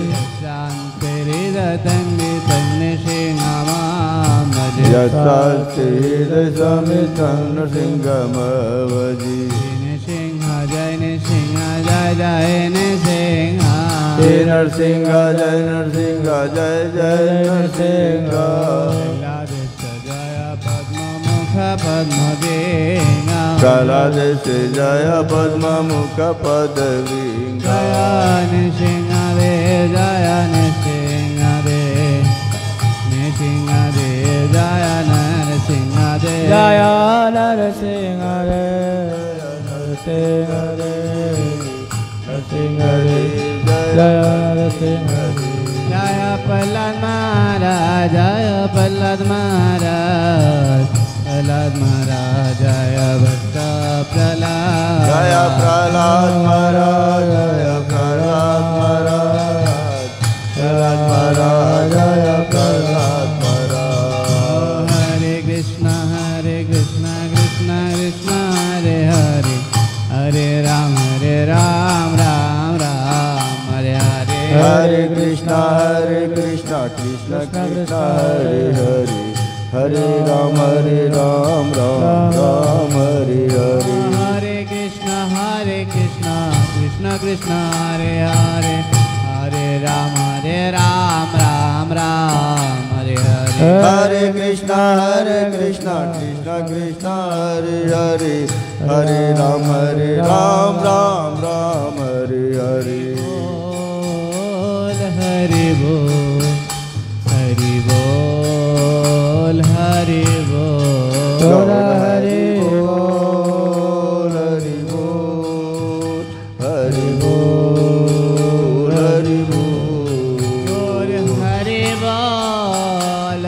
यशास्तिरसमितं नृसिंहमवजि। नृसिंह जय नृसिंह जय जय नृसिंह। हे नरसिंह जय नरसिंह जय जय नरसिंह। जय पद्ममुख पद्मवेग। प्रह्लादेश जय पद्ममुख पदवीग। जय नृसिंह देव जय नृसिंह देव। नृसिंह देव जय नरसिंह देव। जय नरसिंह देव नरसिंह देव नरसिंह देव जय नरसिंह देव। जय प्रह्लाद महाराज जय प्रह्लाद महाराज। प्रह्लाद महाराज जय भक्त प्रह्लाद। जय प्रह्लाद महाराज जय प्रह्लाद महाराज। प्रह्लाद महाराज जय प्रह्लाद महाराज। हरे कृष्ण कृष्ण कृष्ण हरे हरे। हरे राम राम राम हरे हरे। हरे कृष्ण कृष्ण कृष्ण हरे हरे। हरे राम राम राम हरे हरे। हरे कृष्ण कृष्ण कृष्ण हरे हरे। हरे राम राम राम हरे हरे। हरे कृष्ण कृष्ण कृष्ण हरे हरे। हरे राम राम हरे हरे। हरि बोल हरि बोल हरि बोल हरि बोल हरि बोल हरि बोल हरि बोल हरि बोल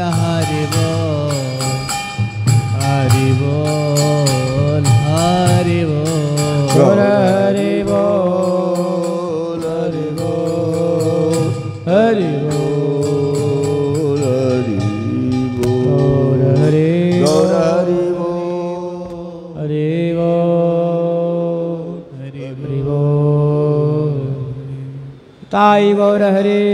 हरि बोल हरि बोल हरि बोल हरि बोल हरि बोल हरि बोल हरि बोल हरि गौर हरि बोल हरि बोल हरि बोल ताई गौर हरि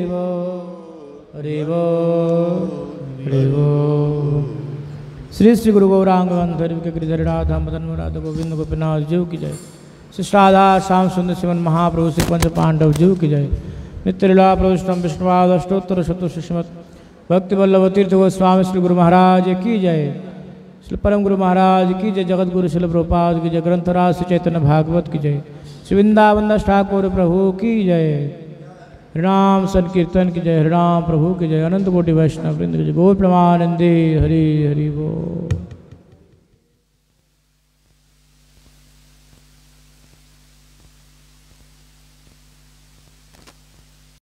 बोल हरि बोल हरि बोल। श्री श्री गुरु गौरांग गंधर्व के गिरिधर राधा मदन राधा गोविंद गोपीनाथ जीव की जय। श्री राधा श्याम सुंदर शिवन महाप्रभु श्री पंच पांडव जीव की जय। नित्य लीला प्रविष्टम विष्णुपाद अष्टोत्तर शतु श्रीमद भक्ति वल्लभ तीर्थ गोस्वामी श्री गुरु महाराज की जय। श्री परम गुरु महाराज की जय, जगत गुरु शिल प्रभुपाद की जय, ग्रंथराज श्री चैतन्य भागवत की जय, श्री वृंदावन दास ठाकुर प्रभु की जय, हरिनाम संकीर्तन की जय, हरिनाम प्रभु की जय, अनंत कोटि वैष्णव वृंद की जय, गौर प्रमानंदे हरि हरि बोल।